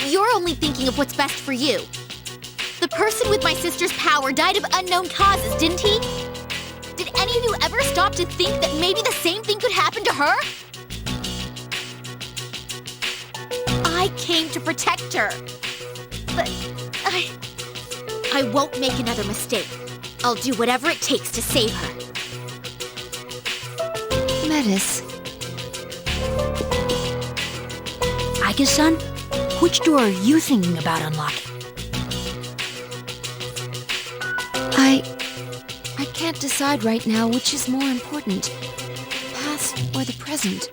You're only thinking of what's best for you. The person with my sister's power died of unknown causes, didn't he? Did any of you ever stop to think that maybe the same thing could happen to her? I came to protect her. But I won't make another mistake. I'll do whatever it takes to save her. Metis, Aika-san, which door are you thinking about unlocking? I can't decide right now which is more important, past or the present.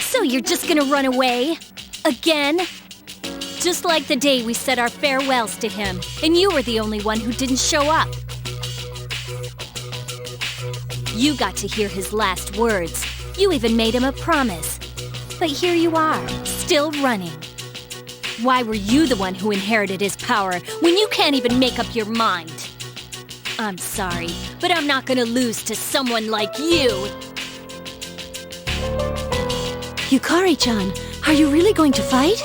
So you're just gonna run away? Again? Just like the day we said our farewells to him, and you were the only one who didn't show up. You got to hear his last words. You even made him a promise. But here you are, still running. Why were you the one who inherited his power when you can't even make up your mind? I'm sorry, but I'm not gonna lose to someone like you. Yukari-chan, are you really going to fight?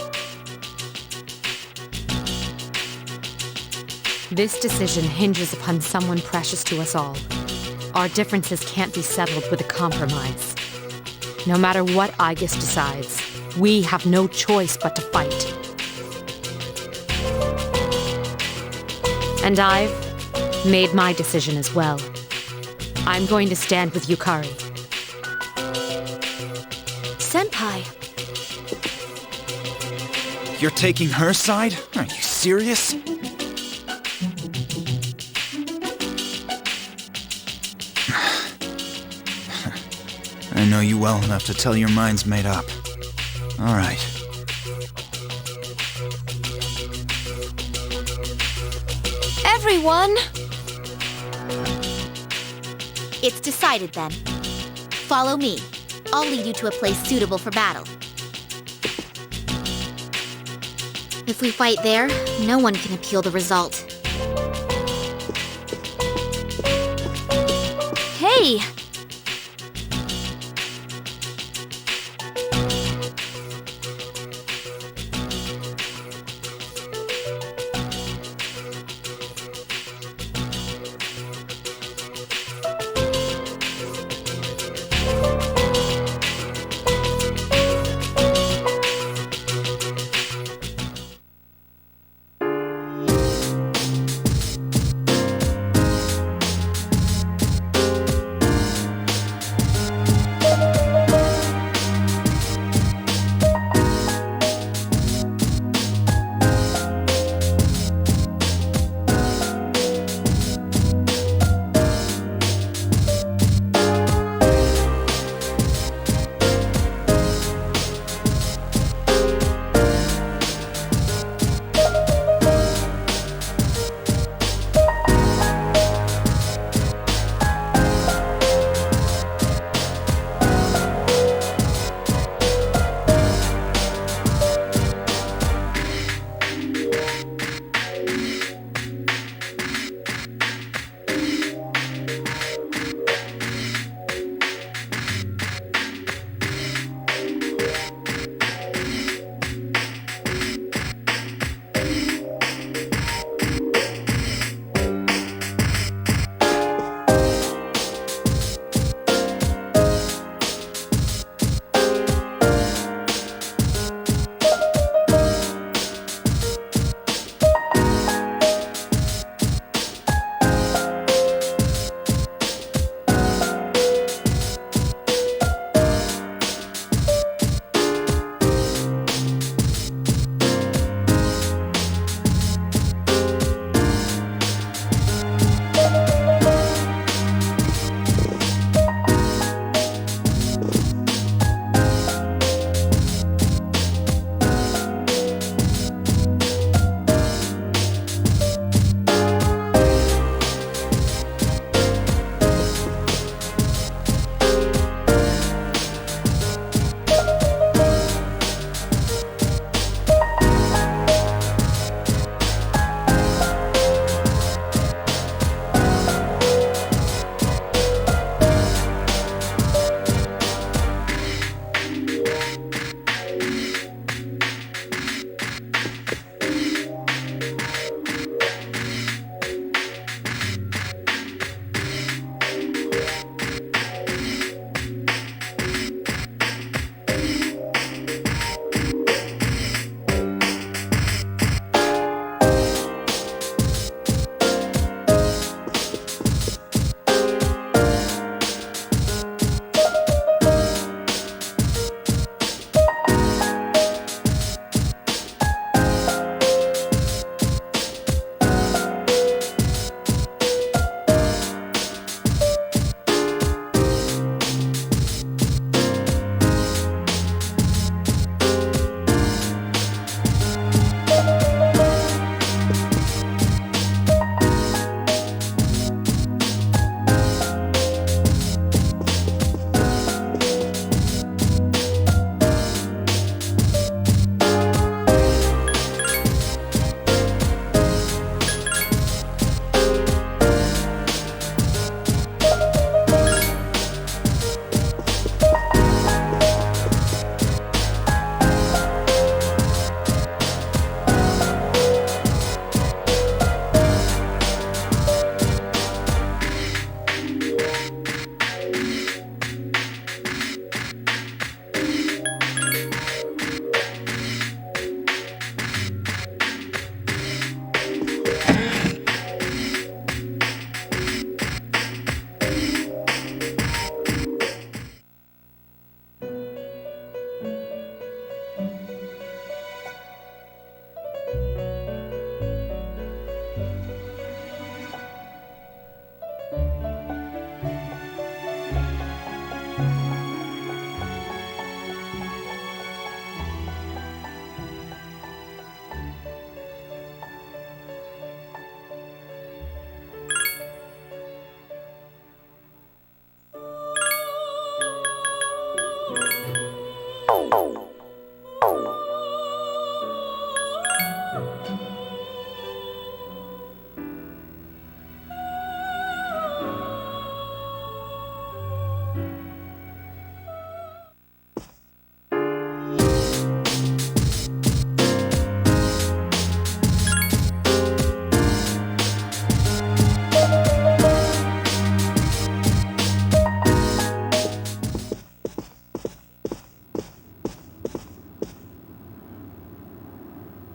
This decision hinges upon someone precious to us all. Our differences can't be settled with a compromise. No matter what Aegis decides, we have no choice but to fight. And I've made my decision as well. I'm going to stand with Yukari. Senpai, You're taking her side? Are you serious? I know you well enough to tell your mind's made up. All right. Everyone! It's decided then. Follow me. I'll lead you to a place suitable for battle. If we fight there, no one can appeal the result. Hey!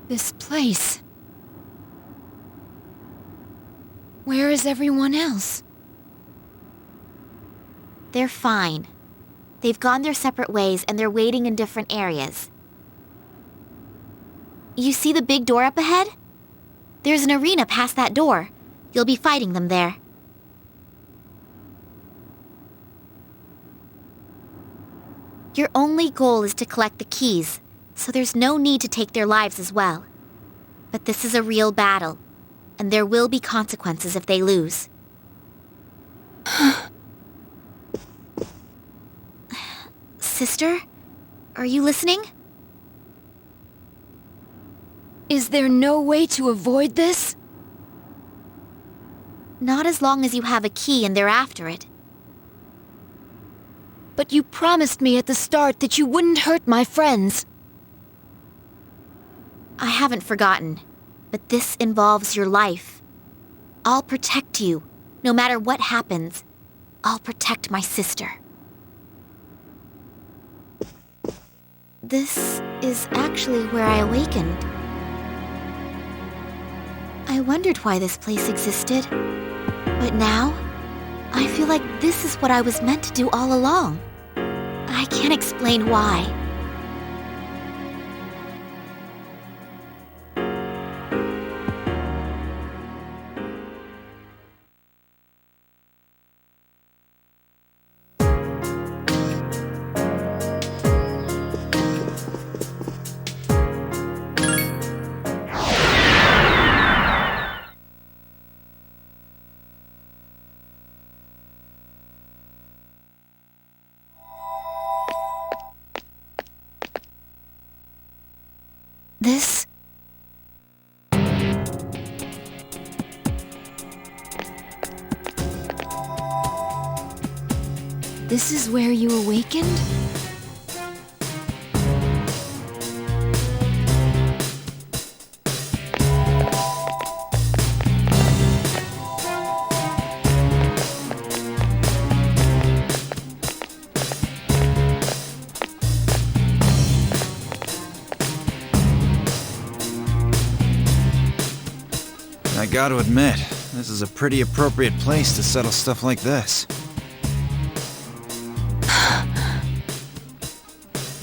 This place. Where is everyone else? They're fine. They've gone their separate ways and they're waiting in different areas. You see the big door up ahead? There's an arena past that door. You'll be fighting them there. Your only goal is to collect the keys, so there's no need to take their lives as well. But this is a real battle, and there will be consequences if they lose. Sister, are you listening? Is there no way to avoid this? Not as long as you have a key and they're after it. But you promised me at the start that you wouldn't hurt my friends. I haven't forgotten, but this involves your life. I'll protect you, no matter what happens. I'll protect my sister. This is actually where I awakened. I wondered why this place existed, but now I feel like this is what I was meant to do all along. I can't explain why. This... This is where you awakened? I gotta admit, this is a pretty appropriate place to settle stuff like this.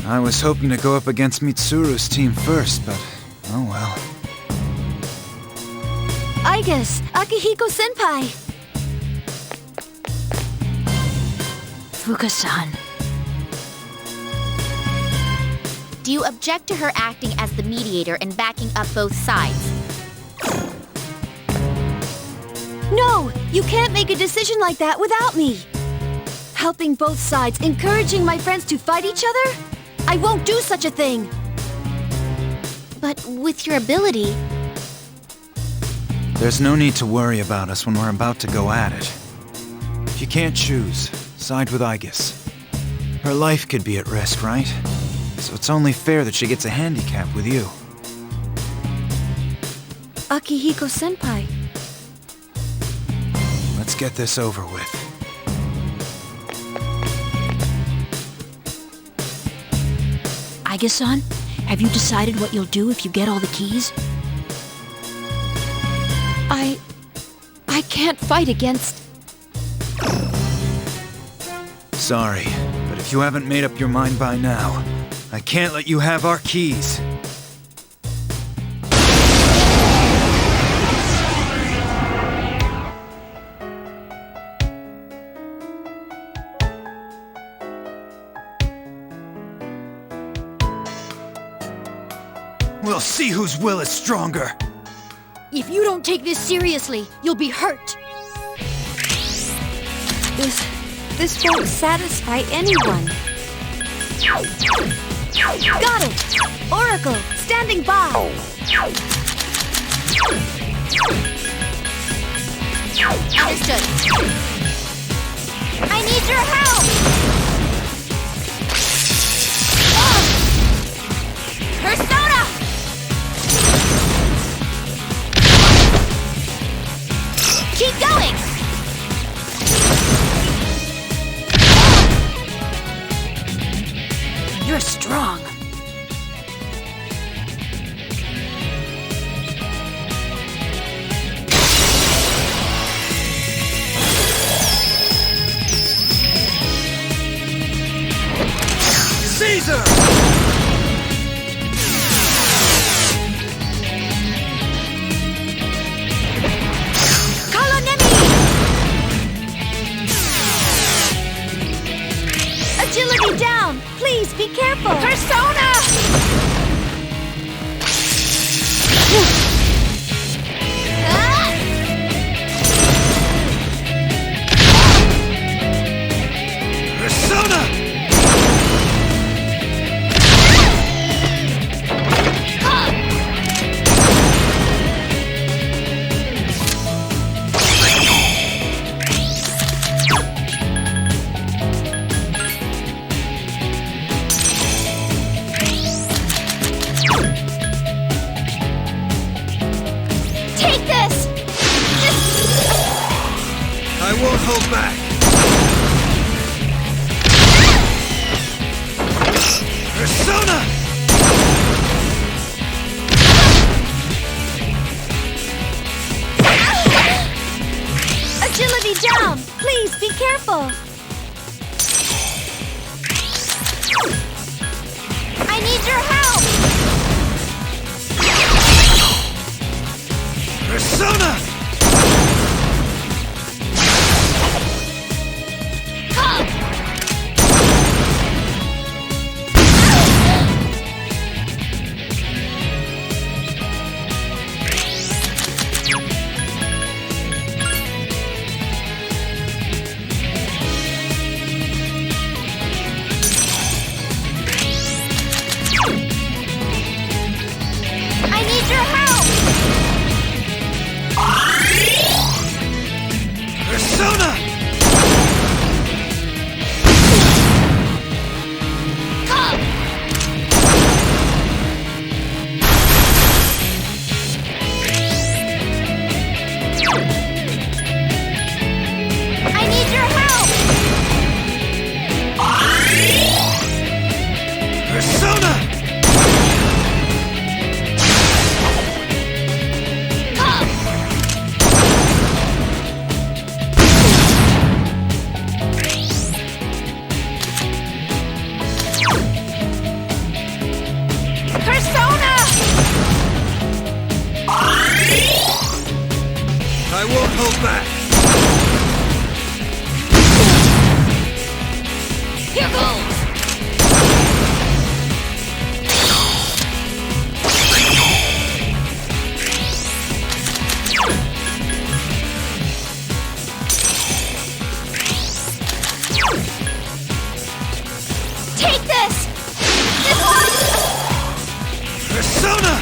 I was hoping to go up against Mitsuru's team first, but oh well. I guess, Akihiko-senpai! Fuka-san. Do you object to her acting as the mediator and backing up both sides? No! You can't make a decision like that without me! Helping both sides, encouraging my friends to fight each other? I won't do such a thing! But with your ability... There's no need to worry about us when we're about to go at it. If you can't choose, side with Aegis. Her life could be at risk, right? So it's only fair that she gets a handicap with you. Akihiko-senpai. Let's get this over with. Aegis-san, have you decided what you'll do if you get all the keys? I can't fight against... Sorry, but if you haven't made up your mind by now, I can't let you have our keys. We'll see whose will is stronger. If you don't take this seriously, you'll be hurt. This won't satisfy anyone. Got it! Oracle, standing by! Understood. I need your help! Persona! Keep going! You're strong. Caesar! Agility down! Please be careful! Persona! Persona! Take this! I won't hold back. Persona! Agility down! Please be careful! I need your help! Persona! I need your help! Persona! I need your help! Persona! Persona! I won't hold back. Here goes! Take this! Persona!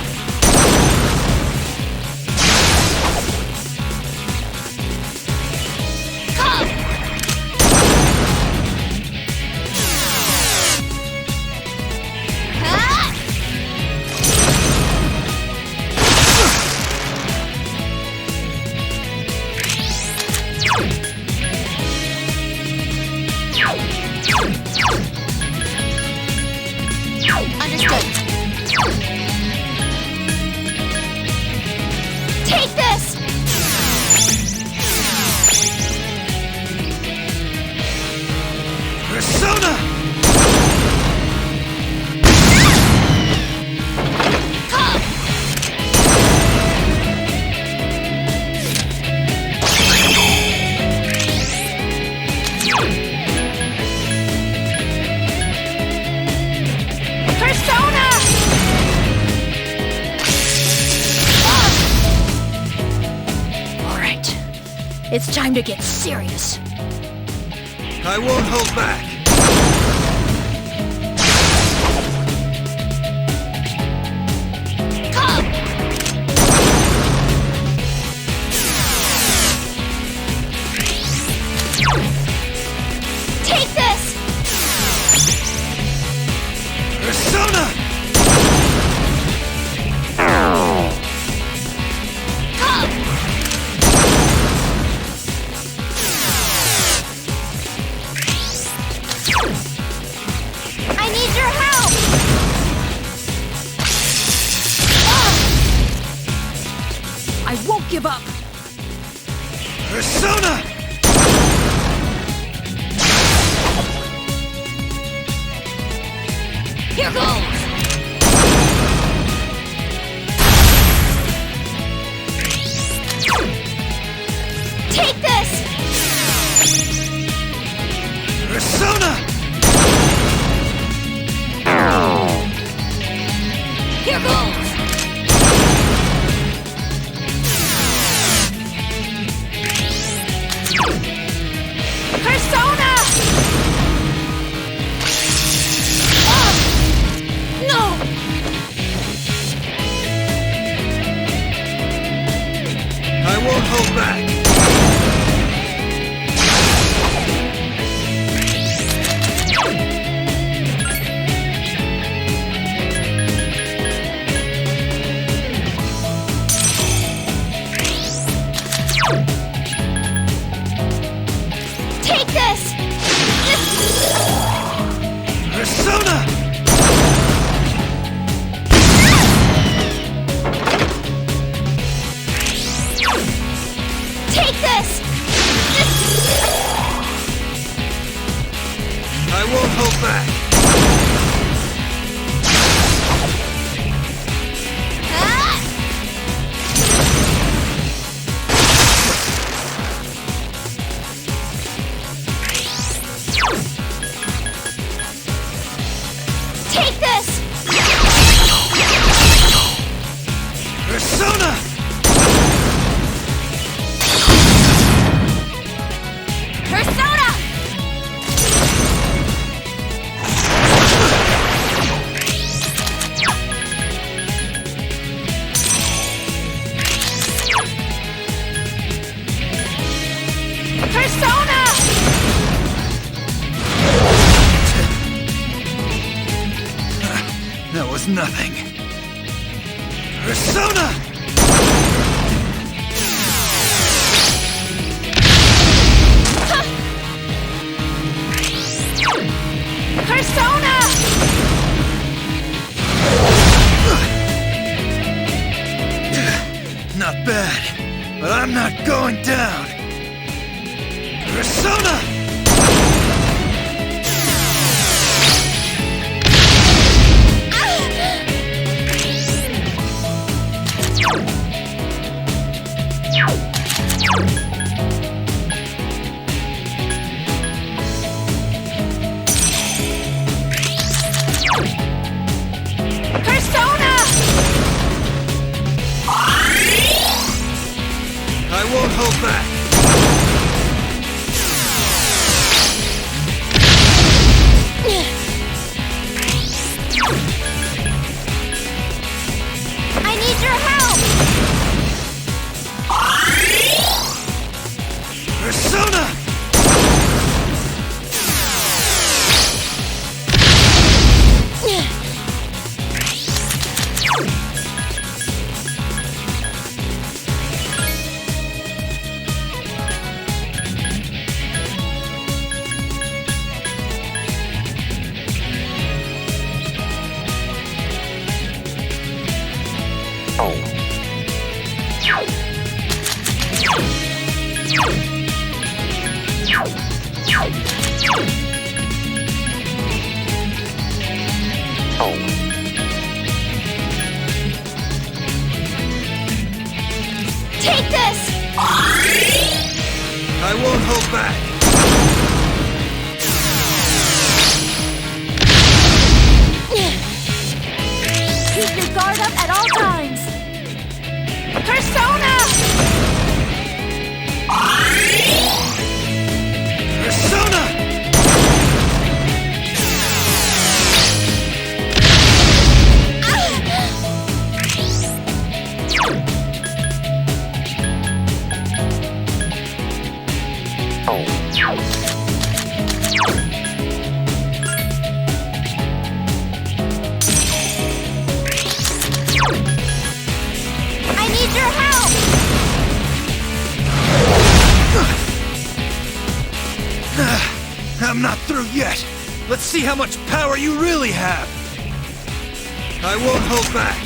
Understood. Take this! Persona! Persona! All right. It's time to get serious. I won't hold back. give up. Persona! Here goes! Take this! Persona! Here goes! Persona! No! I won't hold back. Take this! Persona! Take this! I won't hold back. Ah! Take this! Persona! Persona! Persona! That was nothing. Persona! Persona! Not bad, but I'm not going down. Persona! Persona! I won't hold back. I need your help! Persona! Take this! I won't hold back. Keep your guard up at all times! Persona! Persona! I need your help! I'm not through yet. Let's see how much power you really have. I won't hold back.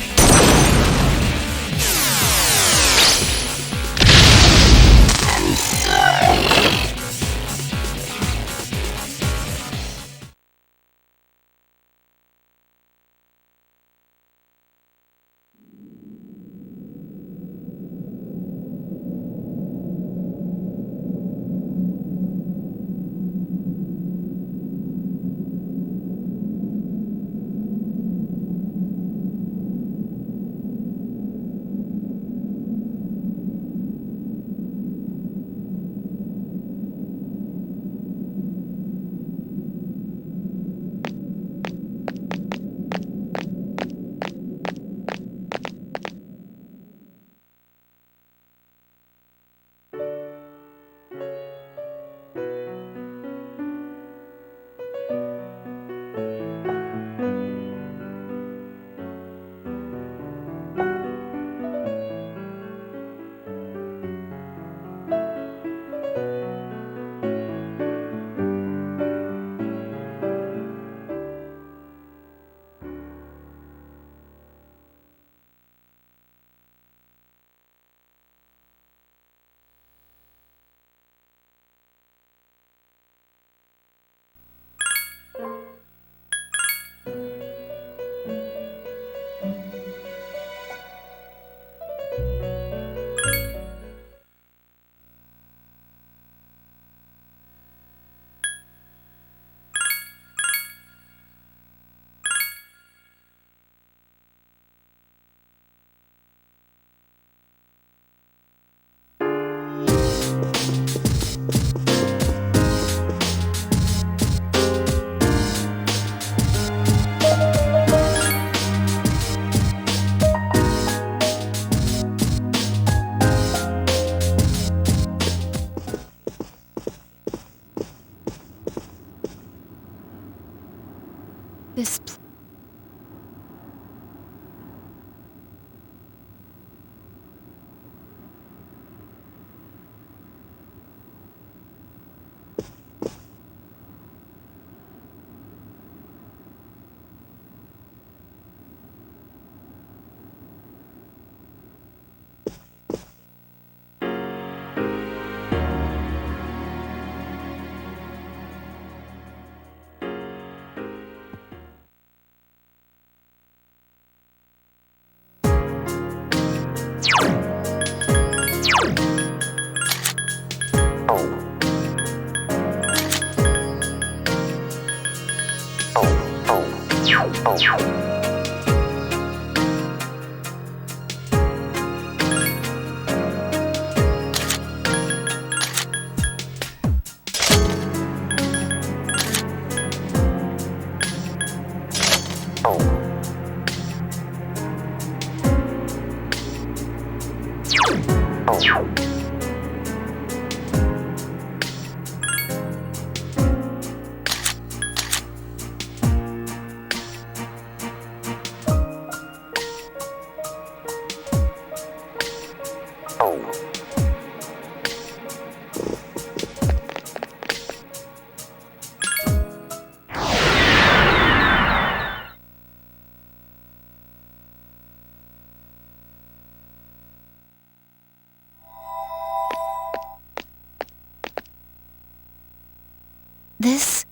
This...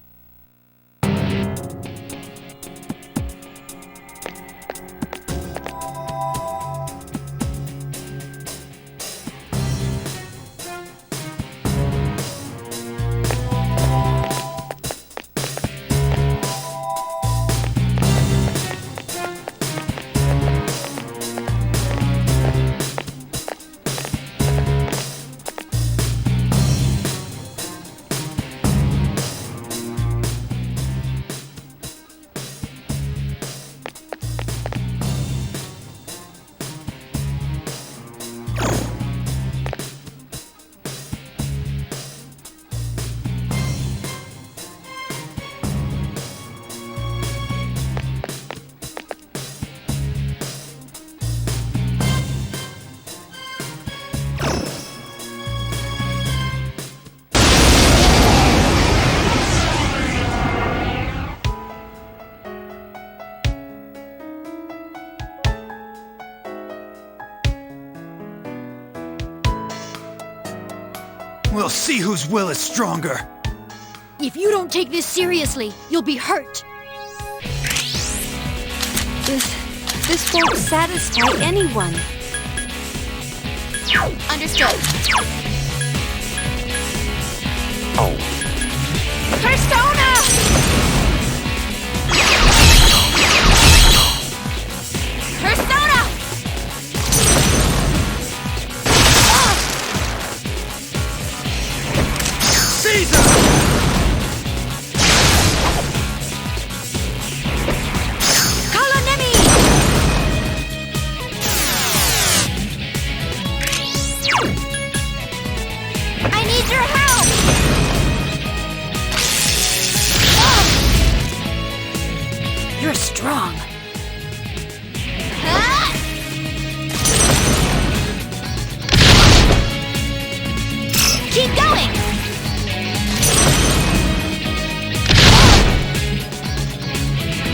We'll see whose will is stronger. If you don't take this seriously, you'll be hurt. This won't satisfy anyone. Understood. Persona! Persona! Caesar! Colonemi! I need your help! You're strong. Ah! Keep going!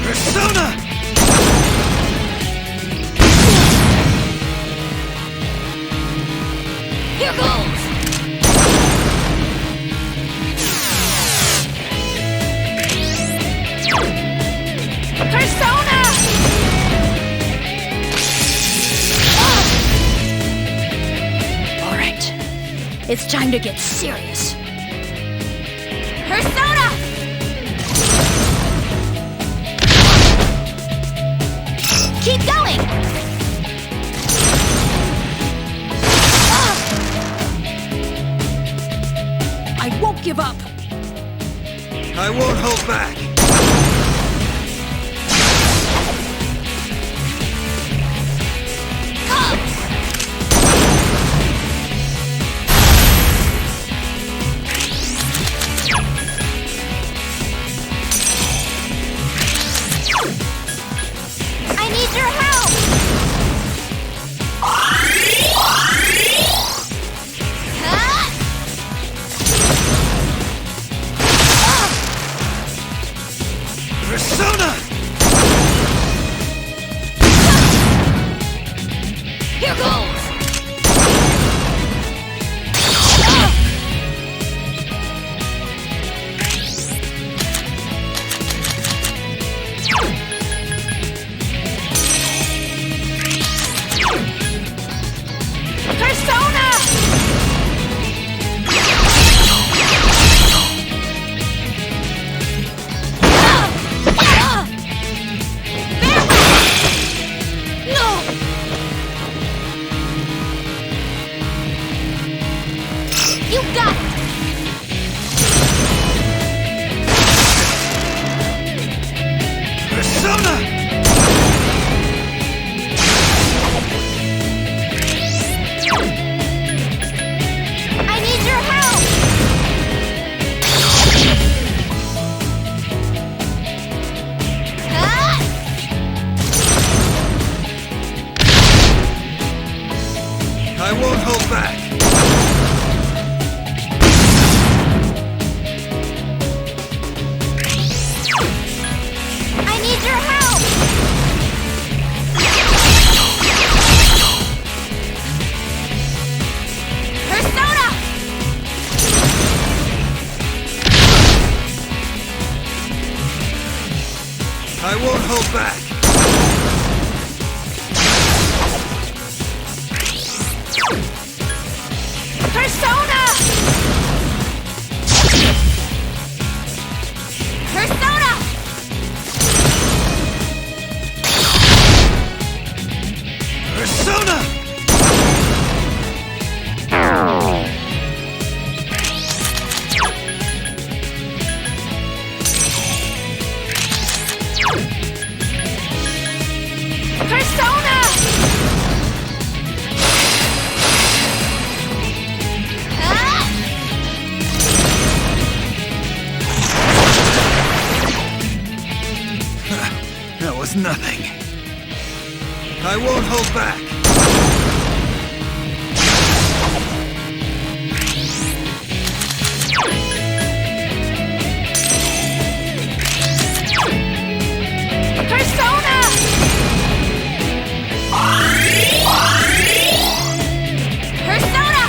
Persona! Here goes! Persona! All right. It's time to get serious. Persona! Keep going! I won't give up. I won't hold back. I need your help! Ah! hold back! I need your help! Persona! I won't hold back! Persona! Persona! Persona! Persona! Ah! That was nothing. I won't hold back! Persona! Persona!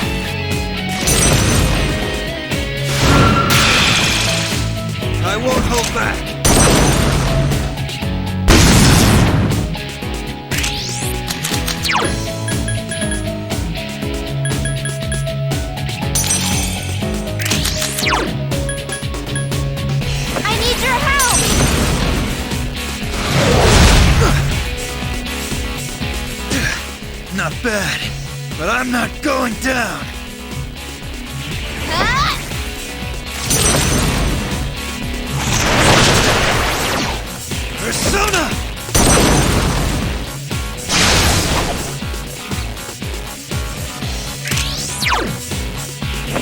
I won't hold back! I need your help! Not bad, but I'm not going down! Ah! Persona!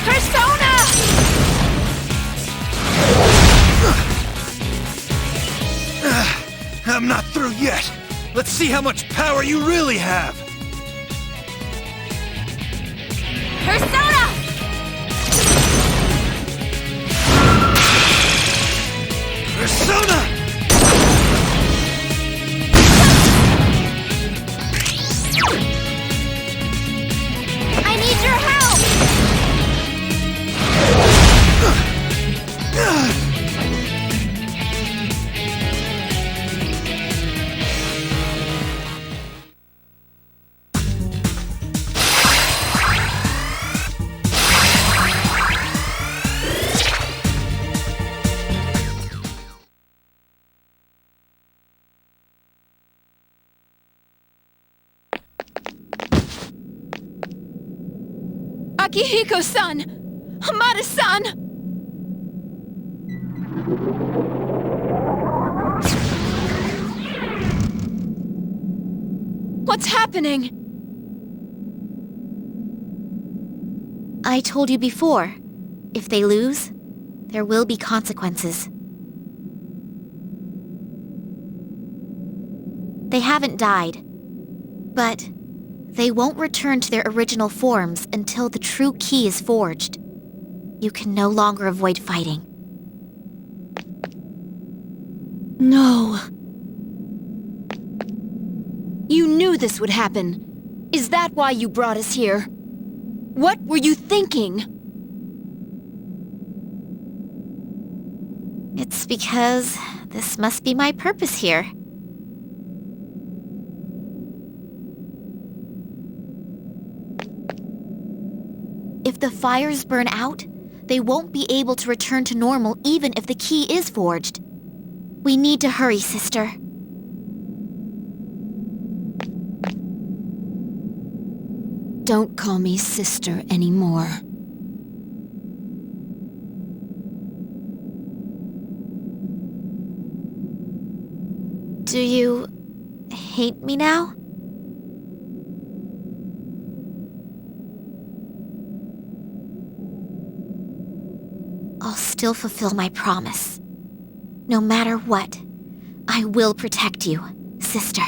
Persona! I'm not through yet! Let's see how much power you really have! Persona! Persona! I need your help! Akihiko-san! Hamada-san! What's happening? I told you before, if they lose, there will be consequences. They haven't died, but they won't return to their original forms until the true key is forged. You can no longer avoid fighting. No. You knew this would happen. Is that why you brought us here? What were you thinking? It's because this must be my purpose here. If the fires burn out, they won't be able to return to normal even if the key is forged. We need to hurry, sister. Don't call me sister anymore. Do you hate me now? I'll still fulfill my promise. No matter what, I will protect you, sister.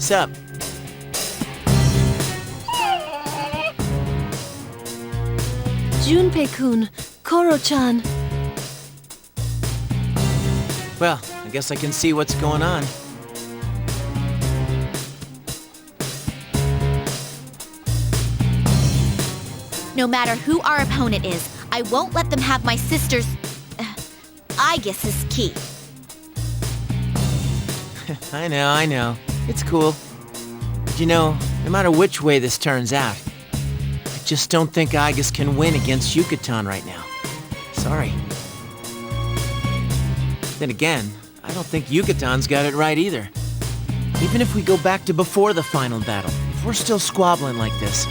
Sup? Junpei-kun, Koro-chan. Well, I guess I can see what's going on. No matter who our opponent is, I won't let them have my sister's... Aegis's key. I know. It's cool. But you know, no matter which way this turns out, I just don't think Aegis can win against Yucatan right now. Sorry. Then again, I don't think Yucatan's got it right either. Even if we go back to before the final battle, if we're still squabbling like this,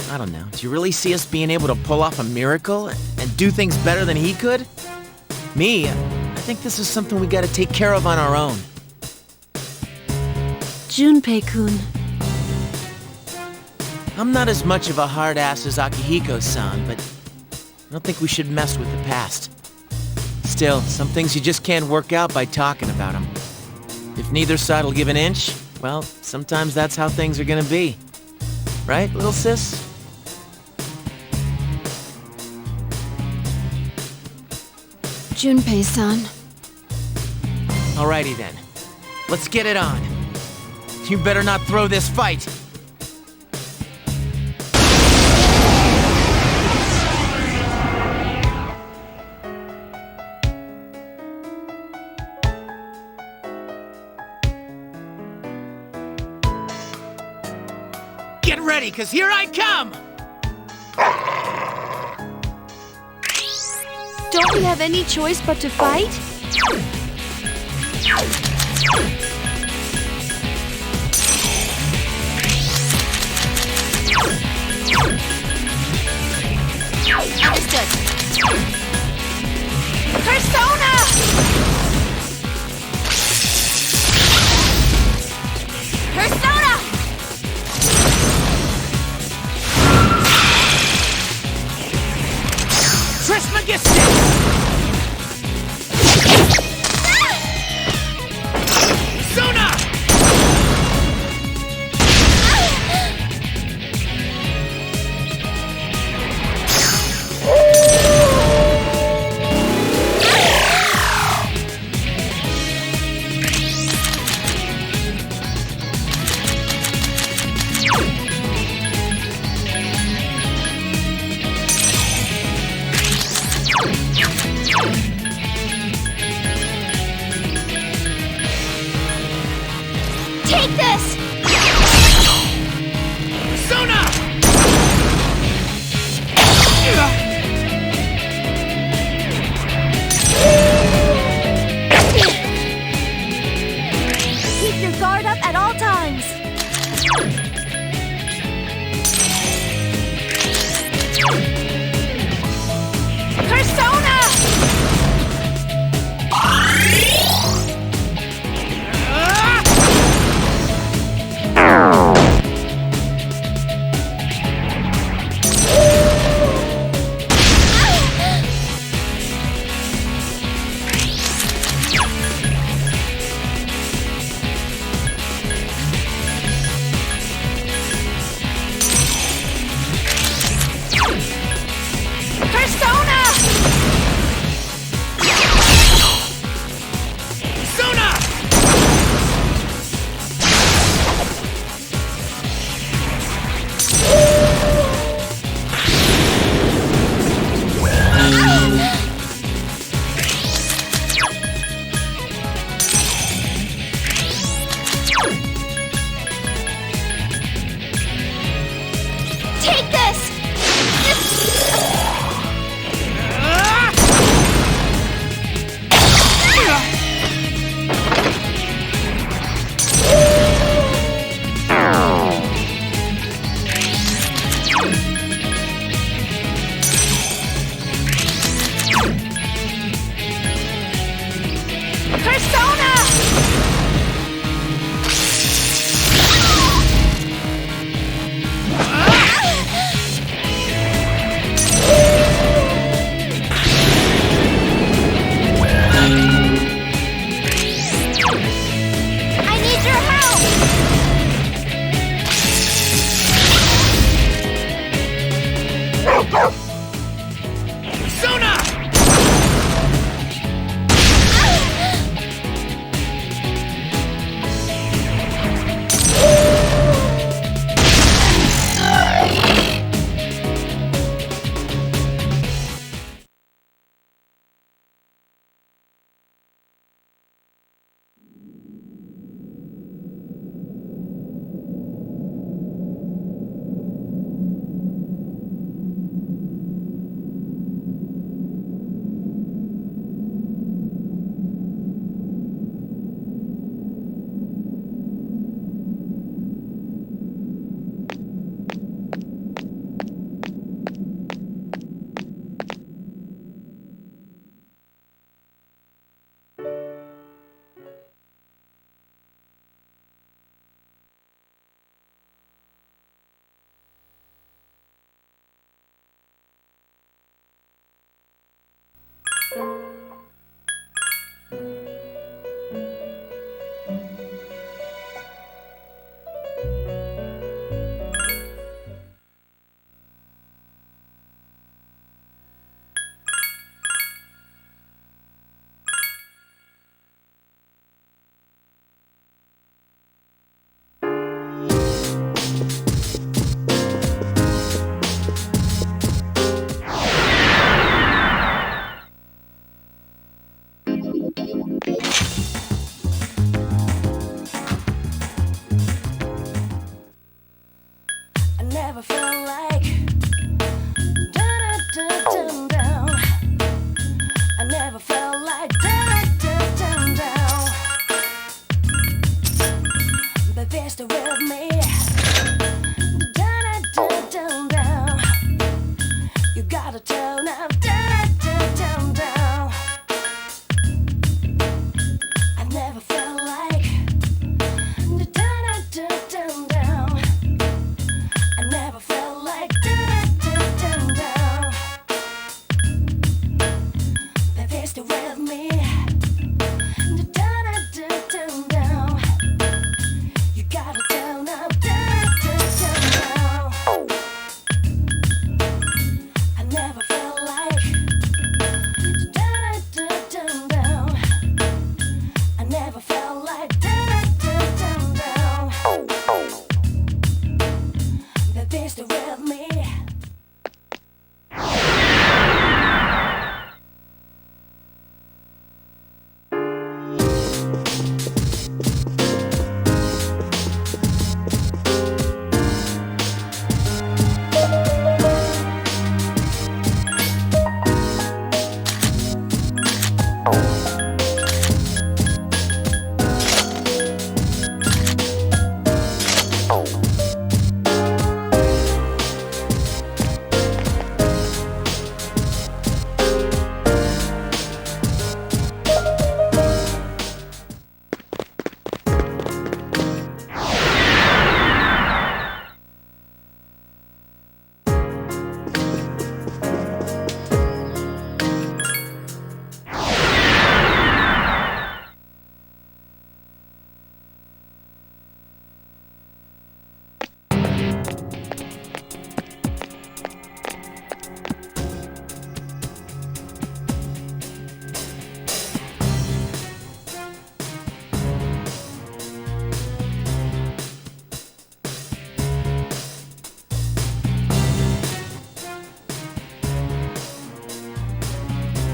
I don't know, do you really see us being able to pull off a miracle and do things better than he could? Me, I think this is something we gotta take care of on our own. Junpei-kun. I'm not as much of a hard-ass as Akihiko-san, but I don't think we should mess with the past. Still, some things you just can't work out by talking about them. If neither side will give an inch, well, sometimes that's how things are gonna be. Right, little sis? Junpei-san. Alrighty then. Let's get it on. You better not throw this fight! Get ready, 'cause here I come! Don't we have any choice but to fight? Understood. Persona! Persona! Trismegistic! Sona!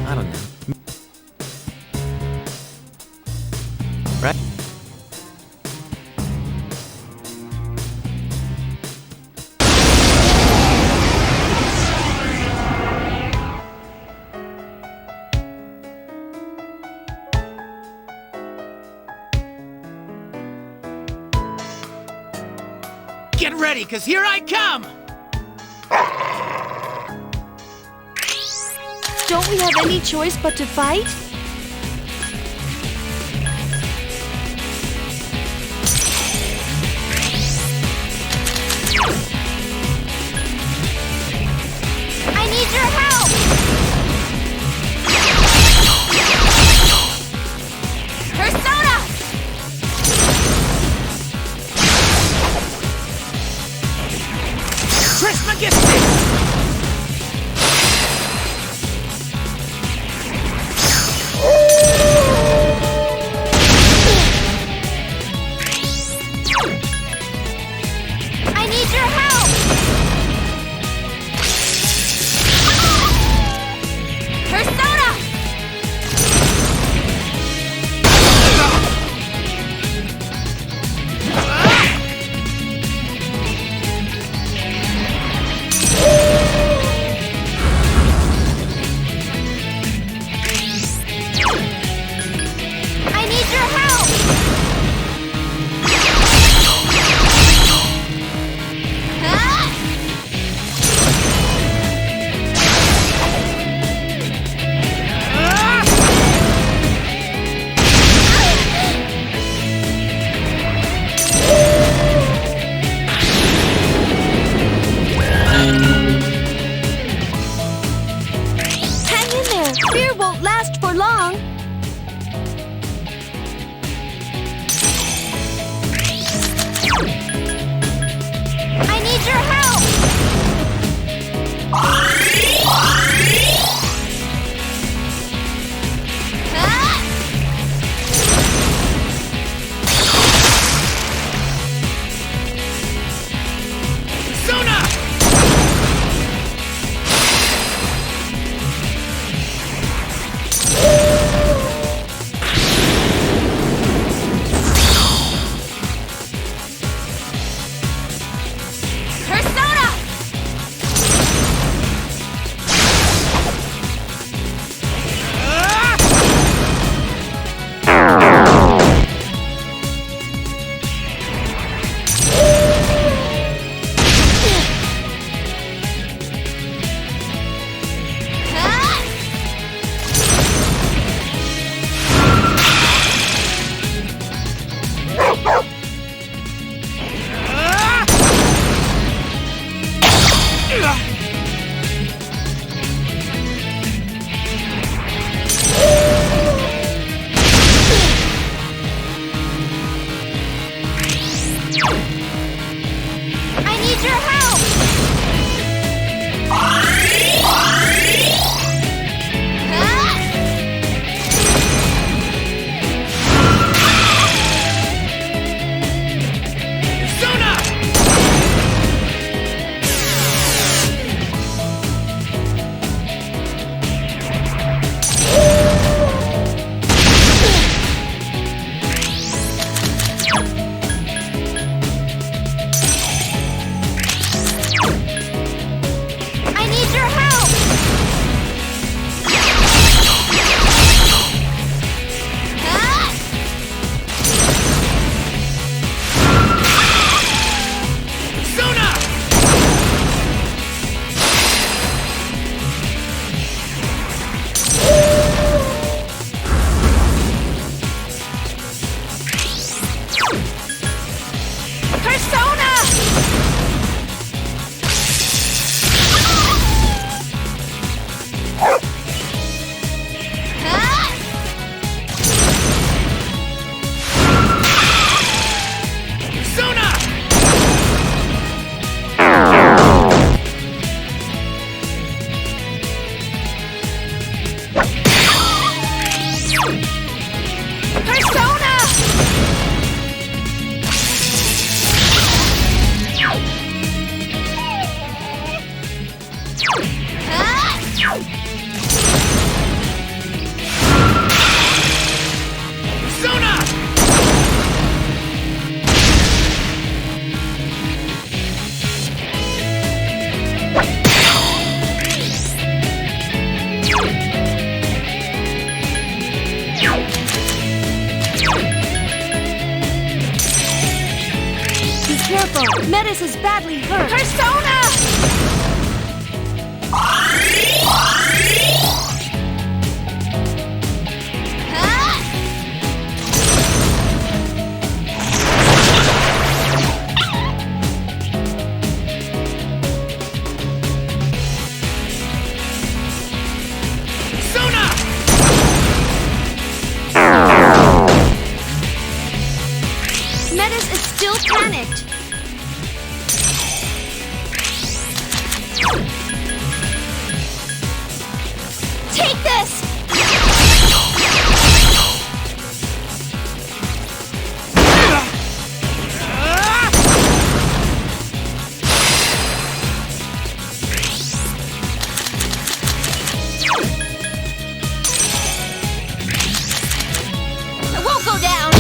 I don't know. Right? Get ready, 'cause here I come! Don't we have any choice but to fight? I need your help! Persona! Trismegistus! I need your help! Persona! I need your help! Ah! Hang in there! Fear won't last for long! I need your help! Ah! Sona! careful! Metis is badly hurt! Persona! Metis is still panicked! Take this! I won't go down!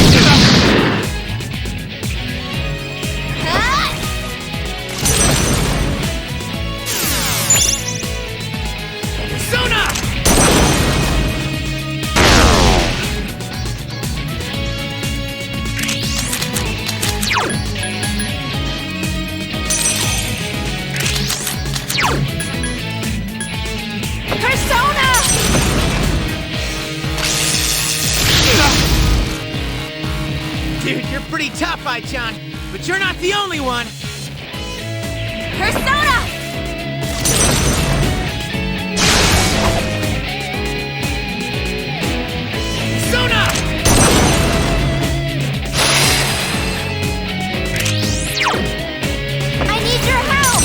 Dude, you're pretty tough, Ai-chan, but you're not the only one. Persona! Sona! I need your help!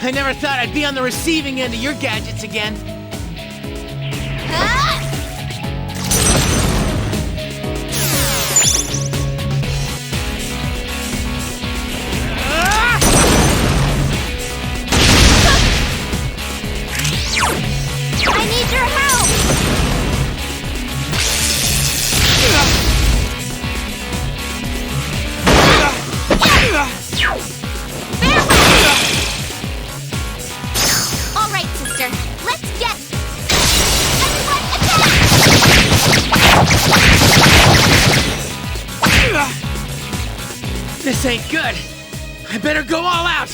I never thought I'd be on the receiving end of your gadgets again. I need your help! All right, sister. Let's get... Everyone attack! This ain't good. I better go all out.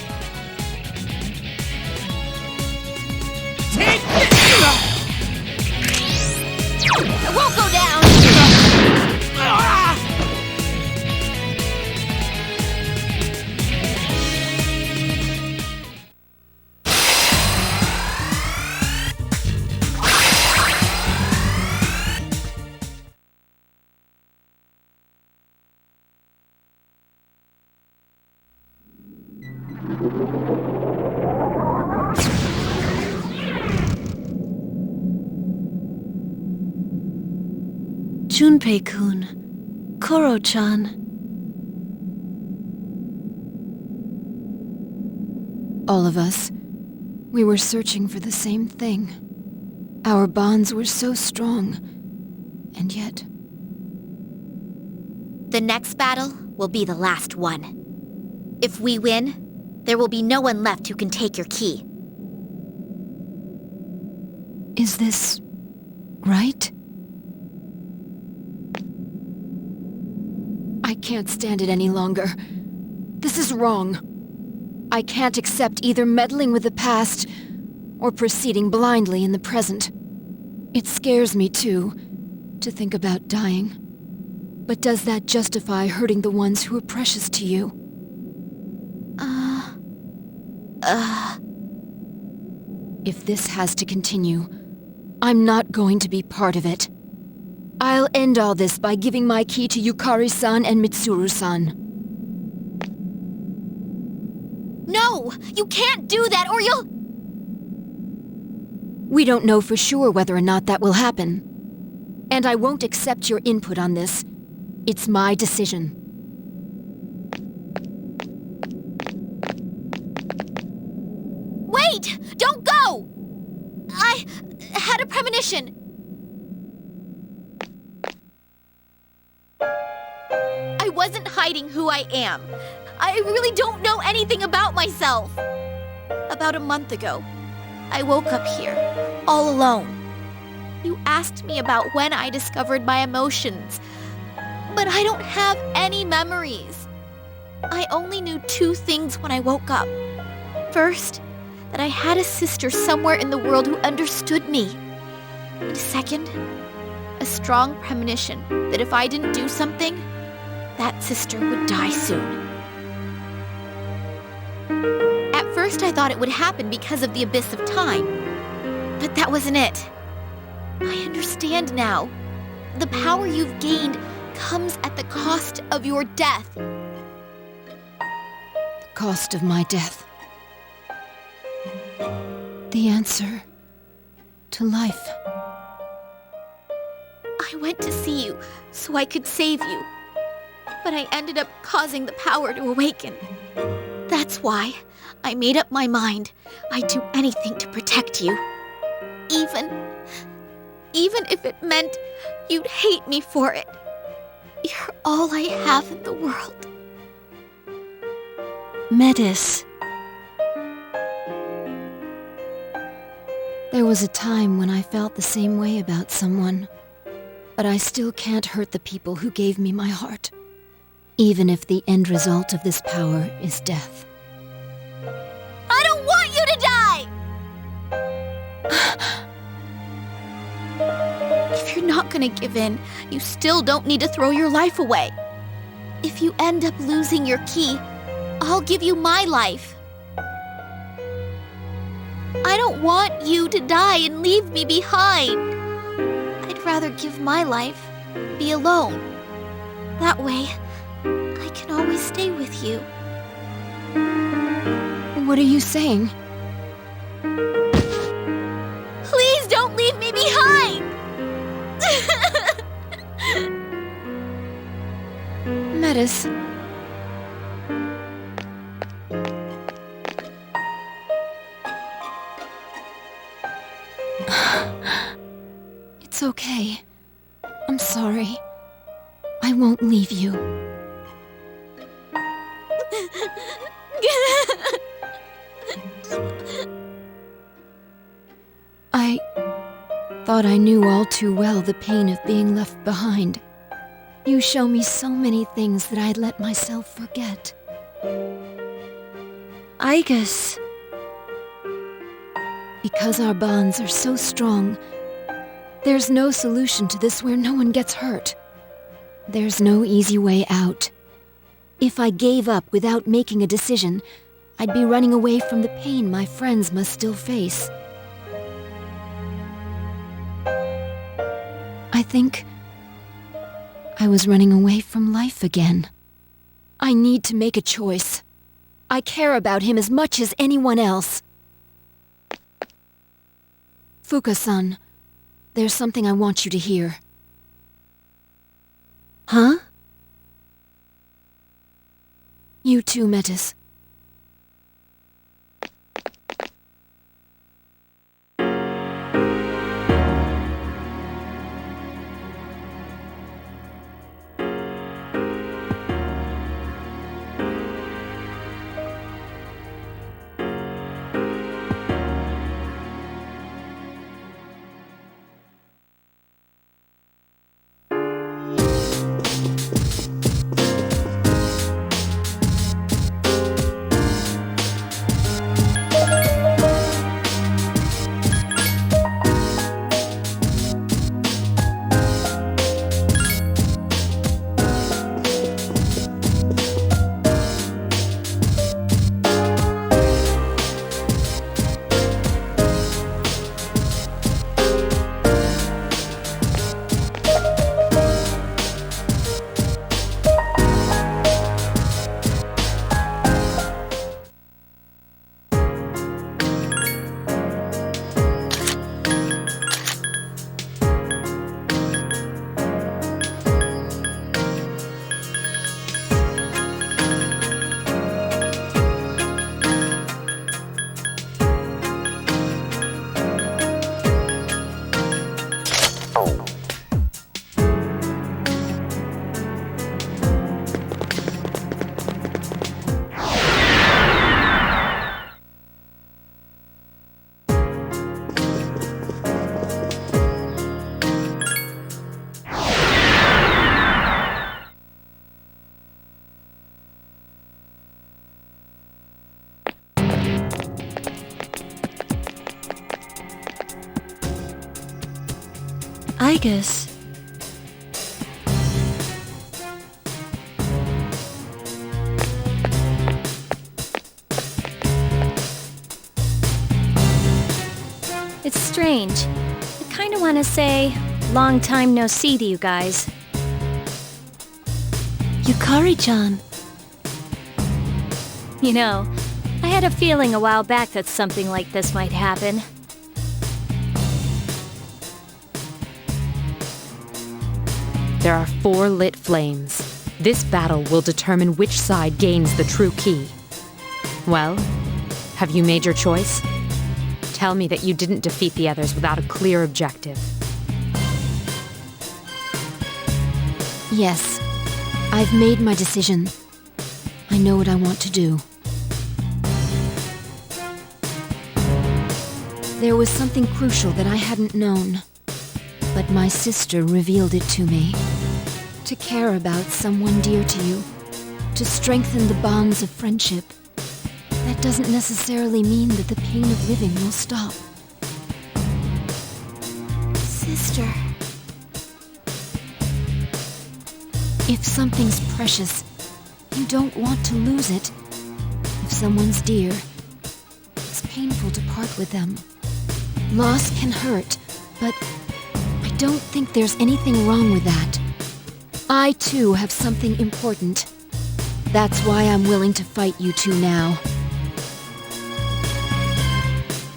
Take this! I won't go down! Ah! Junpei-kun, Koro-chan. All of us, we were searching for the same thing. Our bonds were so strong, and yet... The next battle will be the last one. If we win, there will be no one left who can take your key. Is this... right? I can't stand it any longer. This is wrong. I can't accept either meddling with the past or proceeding blindly in the present. It scares me, too, to think about dying. But does that justify hurting the ones who are precious to you? If this has to continue, I'm not going to be part of it. I'll end all this by giving my key to Yukari-san and Mitsuru-san. No! You can't do that or you'll... We don't know for sure whether or not that will happen. And I won't accept your input on this. It's my decision. Wait! Don't go! I had a premonition. I wasn't hiding who I am. I really don't know anything about myself. About a month ago, I woke up here, all alone. You asked me about when I discovered my emotions, but I don't have any memories. I only knew 2 things when I woke up. First, that I had a sister somewhere in the world who understood me. And second, a strong premonition that if I didn't do something, that sister would die soon. At first, I thought it would happen because of the abyss of time, but that wasn't it. I understand now. The power you've gained comes at the cost of your death. The cost of my death. The answer to life. I went to see you so I could save you, but I ended up causing the power to awaken. That's why I made up my mind I'd do anything to protect you. Even if it meant you'd hate me for it. You're all I have in the world. Metis. There was a time when I felt the same way about someone, but I still can't hurt the people who gave me my heart, even if the end result of this power is death. I don't want you to die! If you're not gonna give in, you still don't need to throw your life away. If you end up losing your key, I'll give you my life. I don't want you to die and leave me behind. I'd rather give my life, be alone. That way, I can always stay with you. What are you saying? Please don't leave me behind! Metis. It's okay. I'm sorry. I won't leave you. I thought I knew all too well the pain of being left behind. You show me so many things that I'd let myself forget. Igus. Because our bonds are so strong, there's no solution to this where no one gets hurt. There's no easy way out. If I gave up without making a decision, I'd be running away from the pain my friends must still face. I think I was running away from life again. I need to make a choice. I care about him as much as anyone else. Fuka-san, there's something I want you to hear. Huh? You too, Metis. Igus. It's strange. I kinda wanna say, long time no see to you guys. Yukari-chan. You know, I had a feeling a while back that something like this might happen. There are 4 lit flames. This battle will determine which side gains the true key. Well, have you made your choice? Tell me that you didn't defeat the others without a clear objective. Yes, I've made my decision. I know what I want to do. There was something crucial that I hadn't known, but my sister revealed it to me. To care about someone dear to you, to strengthen the bonds of friendship, that doesn't necessarily mean that the pain of living will stop. Sister. If something's precious, you don't want to lose it. If someone's dear, it's painful to part with them. Loss can hurt, but I don't think there's anything wrong with that. I, too, have something important. That's why I'm willing to fight you two now.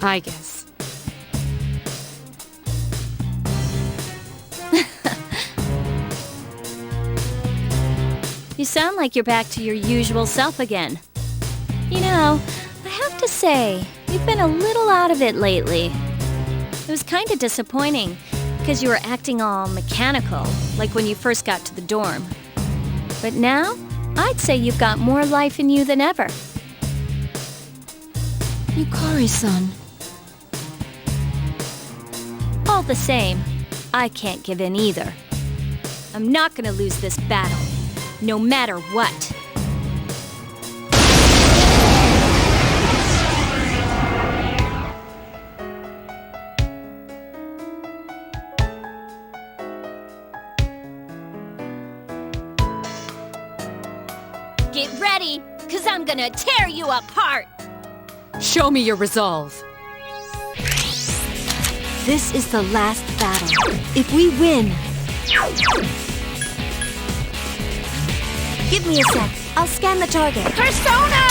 I guess. You sound like you're back to your usual self again. You know, I have to say, you've been a little out of it lately. It was kinda disappointing, because you were acting all mechanical, like when you first got to the dorm. But now, I'd say you've got more life in you than ever. Yukari-san. All the same, I can't give in either. I'm not gonna lose this battle, no matter what. Get ready, 'cause I'm gonna tear you apart! Show me your resolve. This is the last battle. If we win... Give me a sec. I'll scan the target. Persona!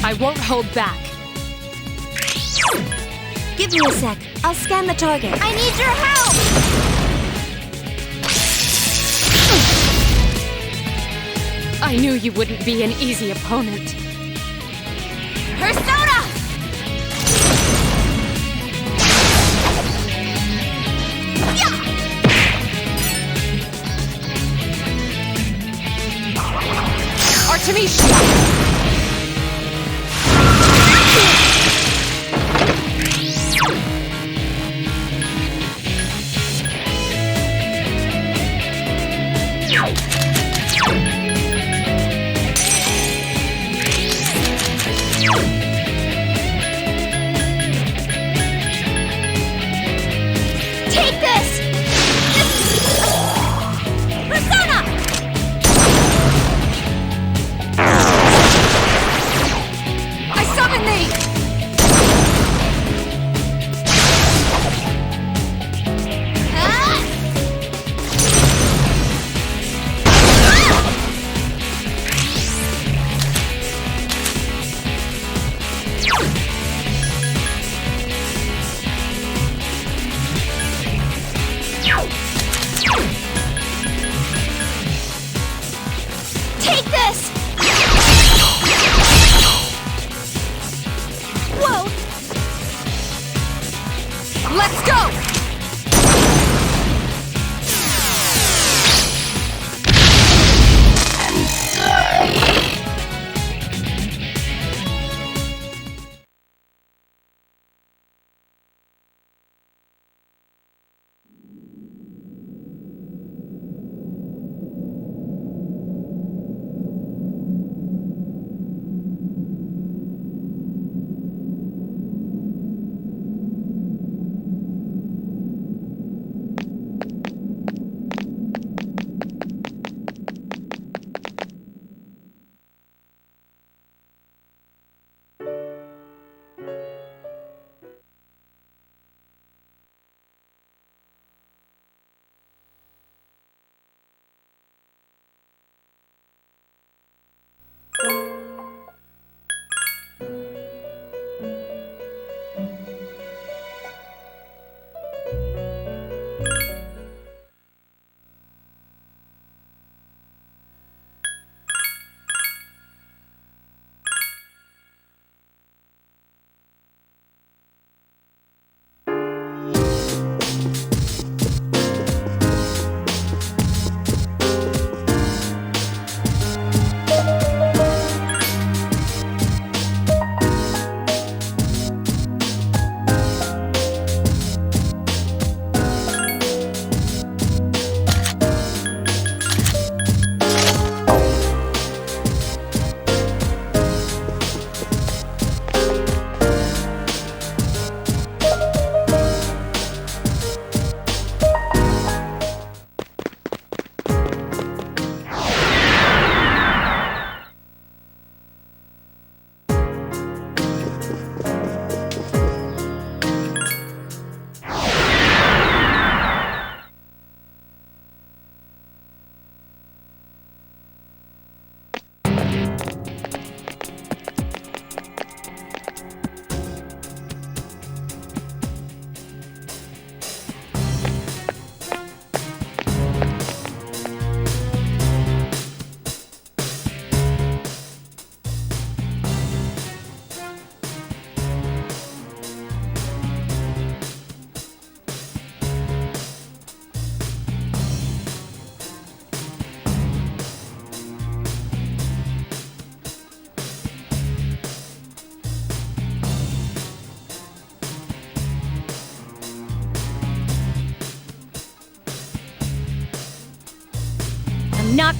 I won't hold back. Give me a sec. I'll scan the target. I need your help! I knew you wouldn't be an easy opponent. Persona! Artemisia! Take this! Persona! I summon thee! not...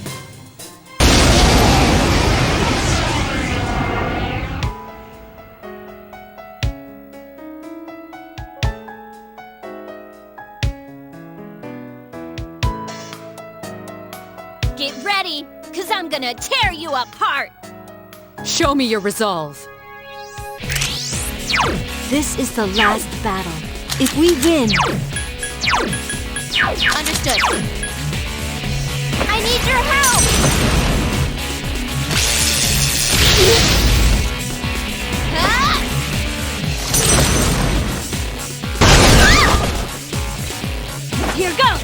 Get ready, cause I'm gonna tear you apart! Show me your resolve. This is the last battle. If we win, Understood. I need your help! Ah! Here goes!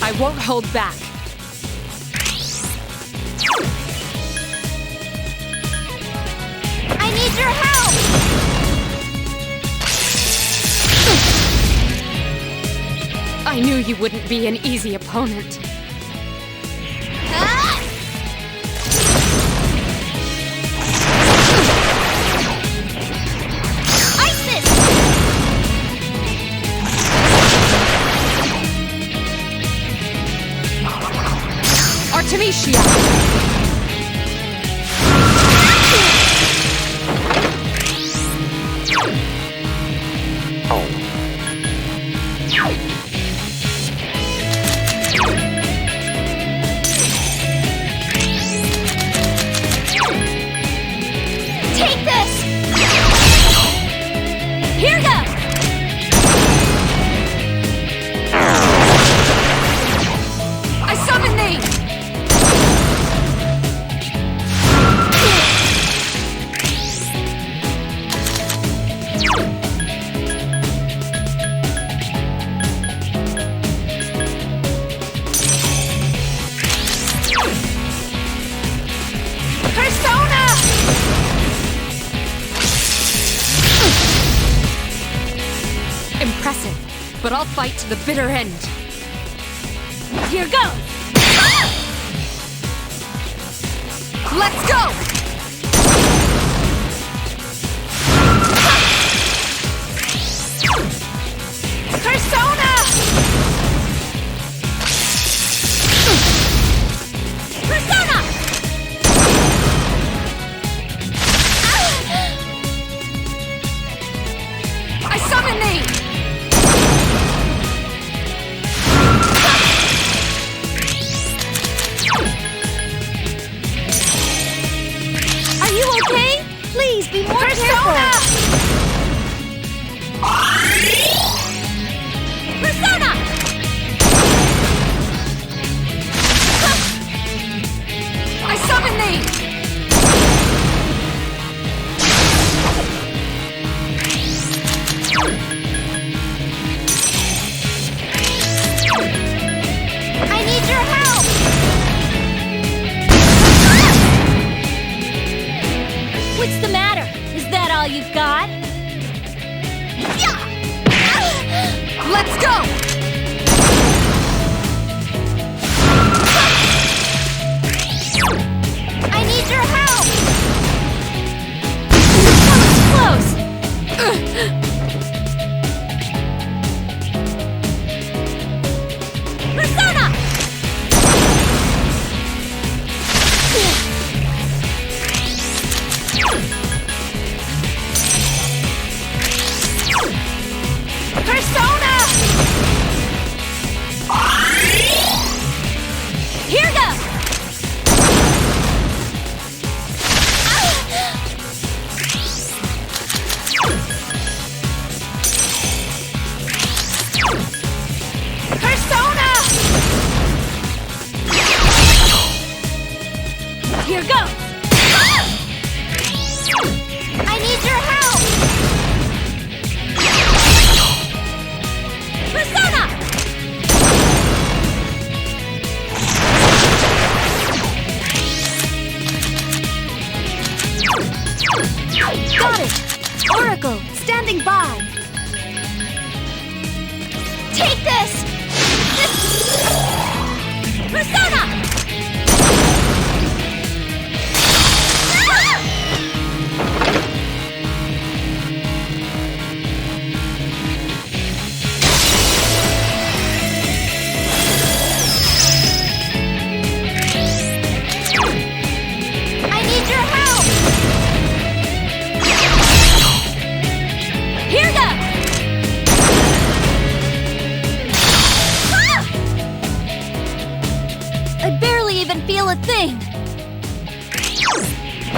I won't hold back. I need your help! I knew you wouldn't be an easy opponent. Ah! ISIS! Artemisia! Take this! Here goes! I summon thee! Persona! Impressive, but I'll fight to the bitter end. Here goes! Let's go! Persona! Persona! I summon thee! Are you okay? Please be more Persona! Persona! I summon thee! I need your help! What's the matter? Is that all you've got? Let's go! I need your help! Close! Persona! Persona! Here goes! Persona! Here goes! I need your help! Persona! Got it! Oracle, standing by! Take this! Persona! thing!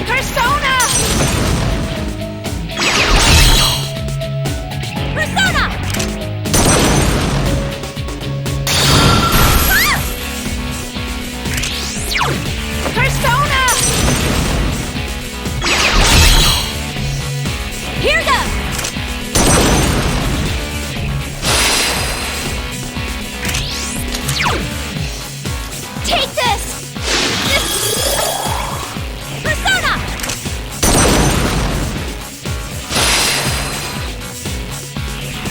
Persona! Persona! Ah! Persona! Here goes! Take this! Persona!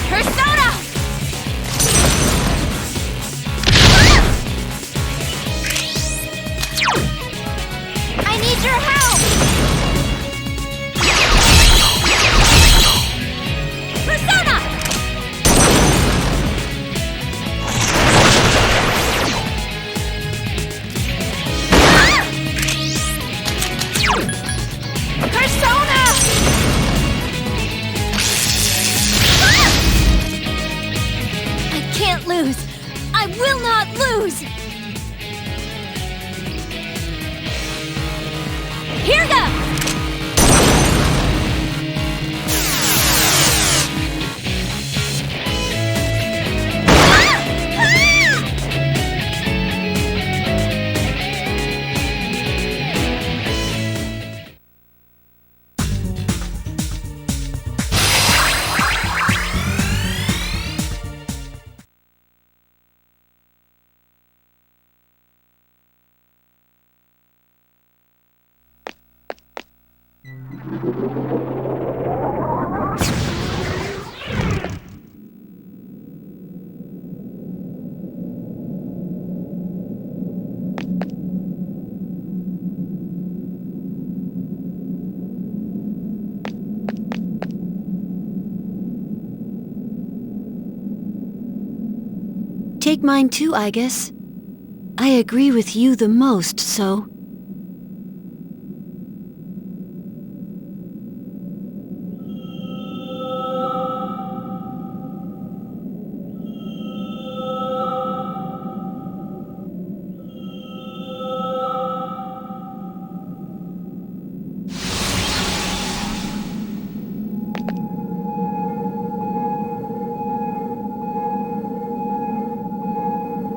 Persona! I need your help! Persona! Persona! I can't lose. I will not lose. Here goes. Take mine too, I guess. I agree with you the most, so...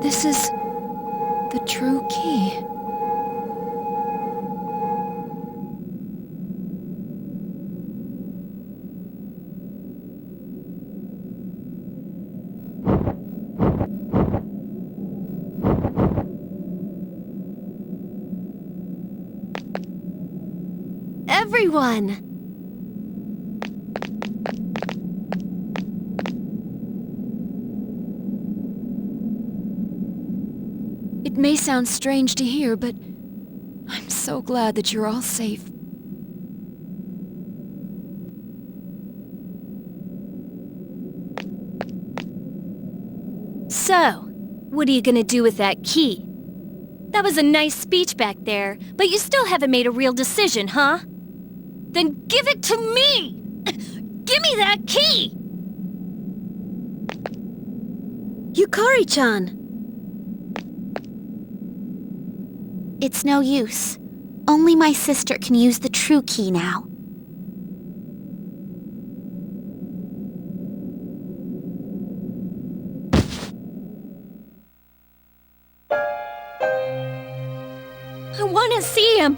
This is the true key. Everyone! It may sound strange to hear, but I'm so glad that you're all safe. So, what are you gonna do with that key? That was a nice speech back there, but you still haven't made a real decision, huh? Then give it to me! Give me that key! Yukari-chan! It's no use. Only my sister can use the true key now. I want to see him!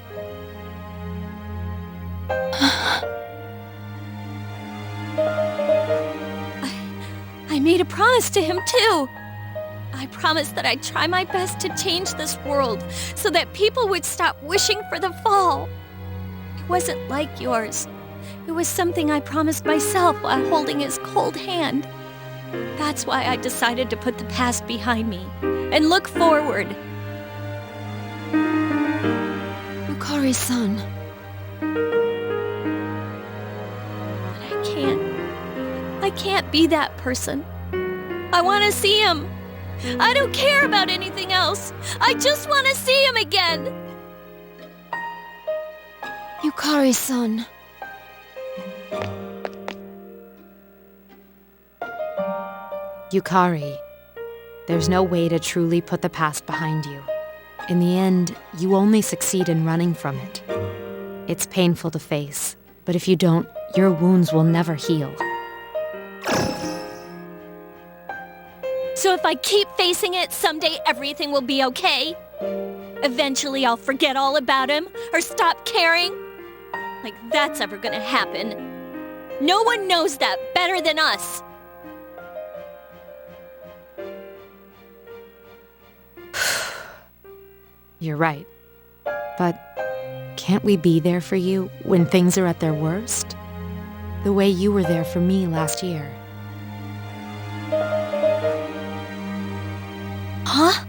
I made a promise to him, too. I promised that I'd try my best to change this world so that people would stop wishing for the fall. It wasn't like yours. It was something I promised myself while holding his cold hand. That's why I decided to put the past behind me and look forward. Yukari-san. But I can't be that person. I want to see him. I don't care about anything else. I just want to see him again. Yukari-san. Yukari, there's no way to truly put the past behind you. In the end, you only succeed in running from it. It's painful to face, but if you don't, your wounds will never heal. So if I keep facing it, someday everything will be okay? Eventually I'll forget all about him, or stop caring? Like that's ever gonna happen. No one knows that better than us. You're right. But can't we be there for you when things are at their worst? The way you were there for me last year. Huh?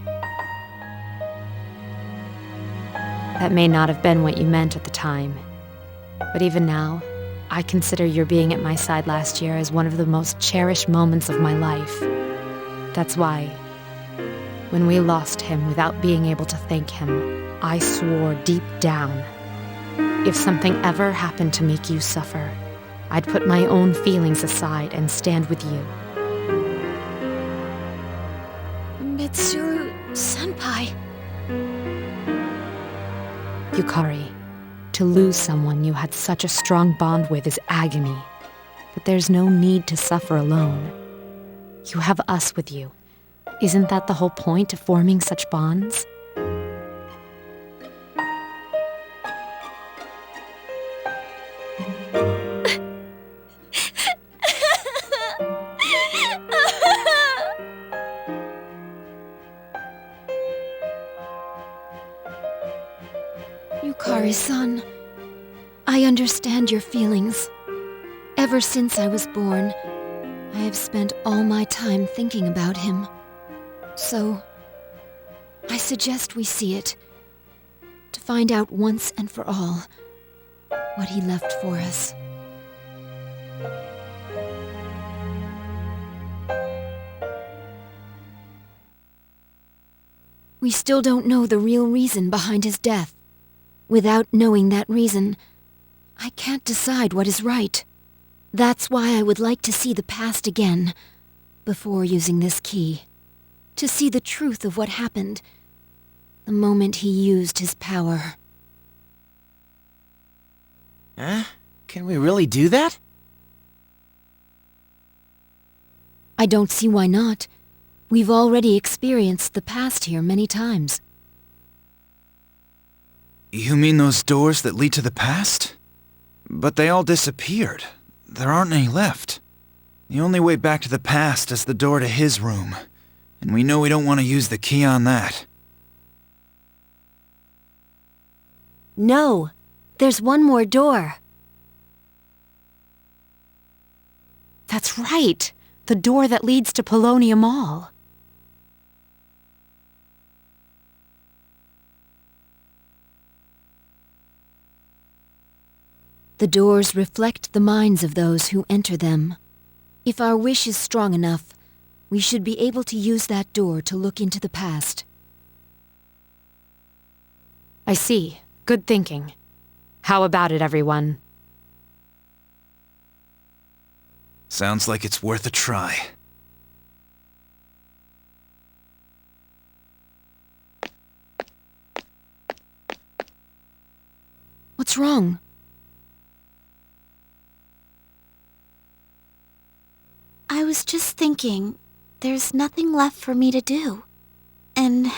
That may not have been what you meant at the time. But even now, I consider your being at my side last year as one of the most cherished moments of my life. That's why, when we lost him without being able to thank him, I swore deep down, if something ever happened to make you suffer, I'd put my own feelings aside and stand with you. Mitsuru-senpai. Yukari, to lose someone you had such a strong bond with is agony. But there's no need to suffer alone. You have us with you. Isn't that the whole point of forming such bonds? Yukari-san, I understand your feelings. Ever since I was born, I have spent all my time thinking about him. So, I suggest we see it, to find out once and for all what he left for us. We still don't know the real reason behind his death. Without knowing that reason, I can't decide what is right. That's why I would like to see the past again, before using this key. To see the truth of what happened, the moment he used his power. Huh? Can we really do that? I don't see why not. We've already experienced the past here many times. You mean those doors that lead to the past? But they all disappeared. There aren't any left. The only way back to the past is the door to his room. And we know we don't want to use the key on that. No, there's one more door. That's right. The door that leads to Polonium Mall. The doors reflect the minds of those who enter them. If our wish is strong enough, we should be able to use that door to look into the past. I see. Good thinking. How about it, everyone? Sounds like it's worth a try. What's wrong? I was just thinking, there's nothing left for me to do. And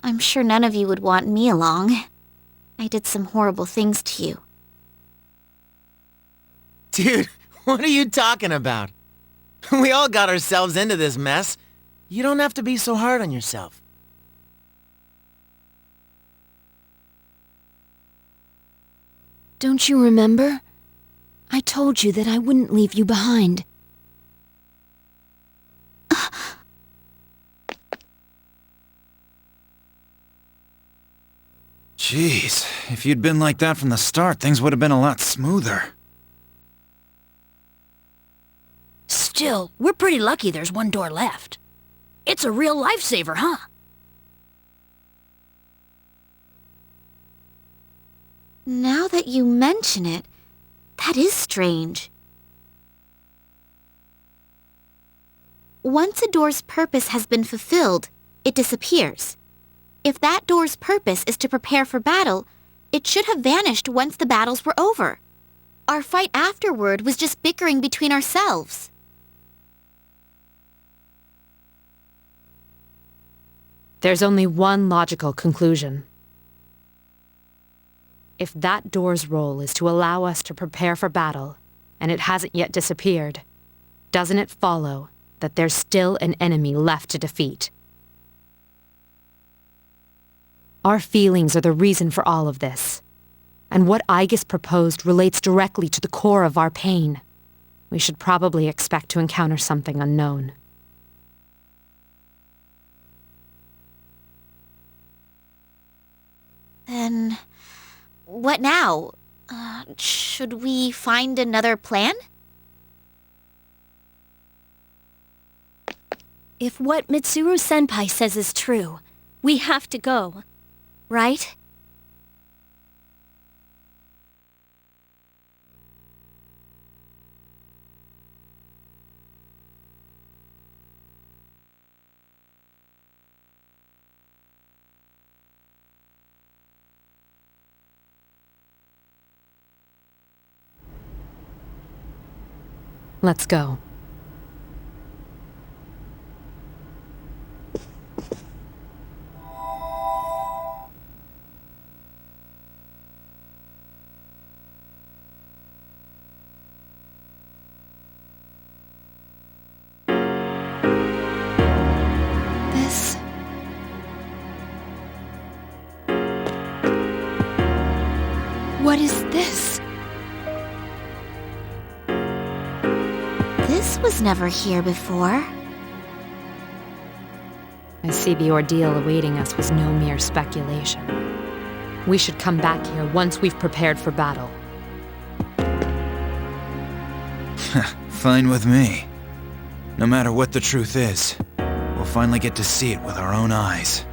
I'm sure none of you would want me along. I did some horrible things to you. Dude, what are you talking about? We all got ourselves into this mess. You don't have to be so hard on yourself. Don't you remember? I told you that I wouldn't leave you behind. Jeez, if you'd been like that from the start, things would have been a lot smoother. Still, we're pretty lucky there's one door left. It's a real lifesaver, huh? Now that you mention it, that is strange. Once a door's purpose has been fulfilled, it disappears. If that door's purpose is to prepare for battle, it should have vanished once the battles were over. Our fight afterward was just bickering between ourselves. There's only one logical conclusion. If that door's role is to allow us to prepare for battle, and it hasn't yet disappeared, doesn't it follow that there's still an enemy left to defeat? Our feelings are the reason for all of this, and what Aigis proposed relates directly to the core of our pain. We should probably expect to encounter something unknown. Then, what now? Should we find another plan? If what Mitsuru-senpai says is true, we have to go. Right? Let's go. What is this? This was never here before. I see the ordeal awaiting us was no mere speculation. We should come back here once we've prepared for battle. Fine with me. No matter what the truth is, we'll finally get to see it with our own eyes.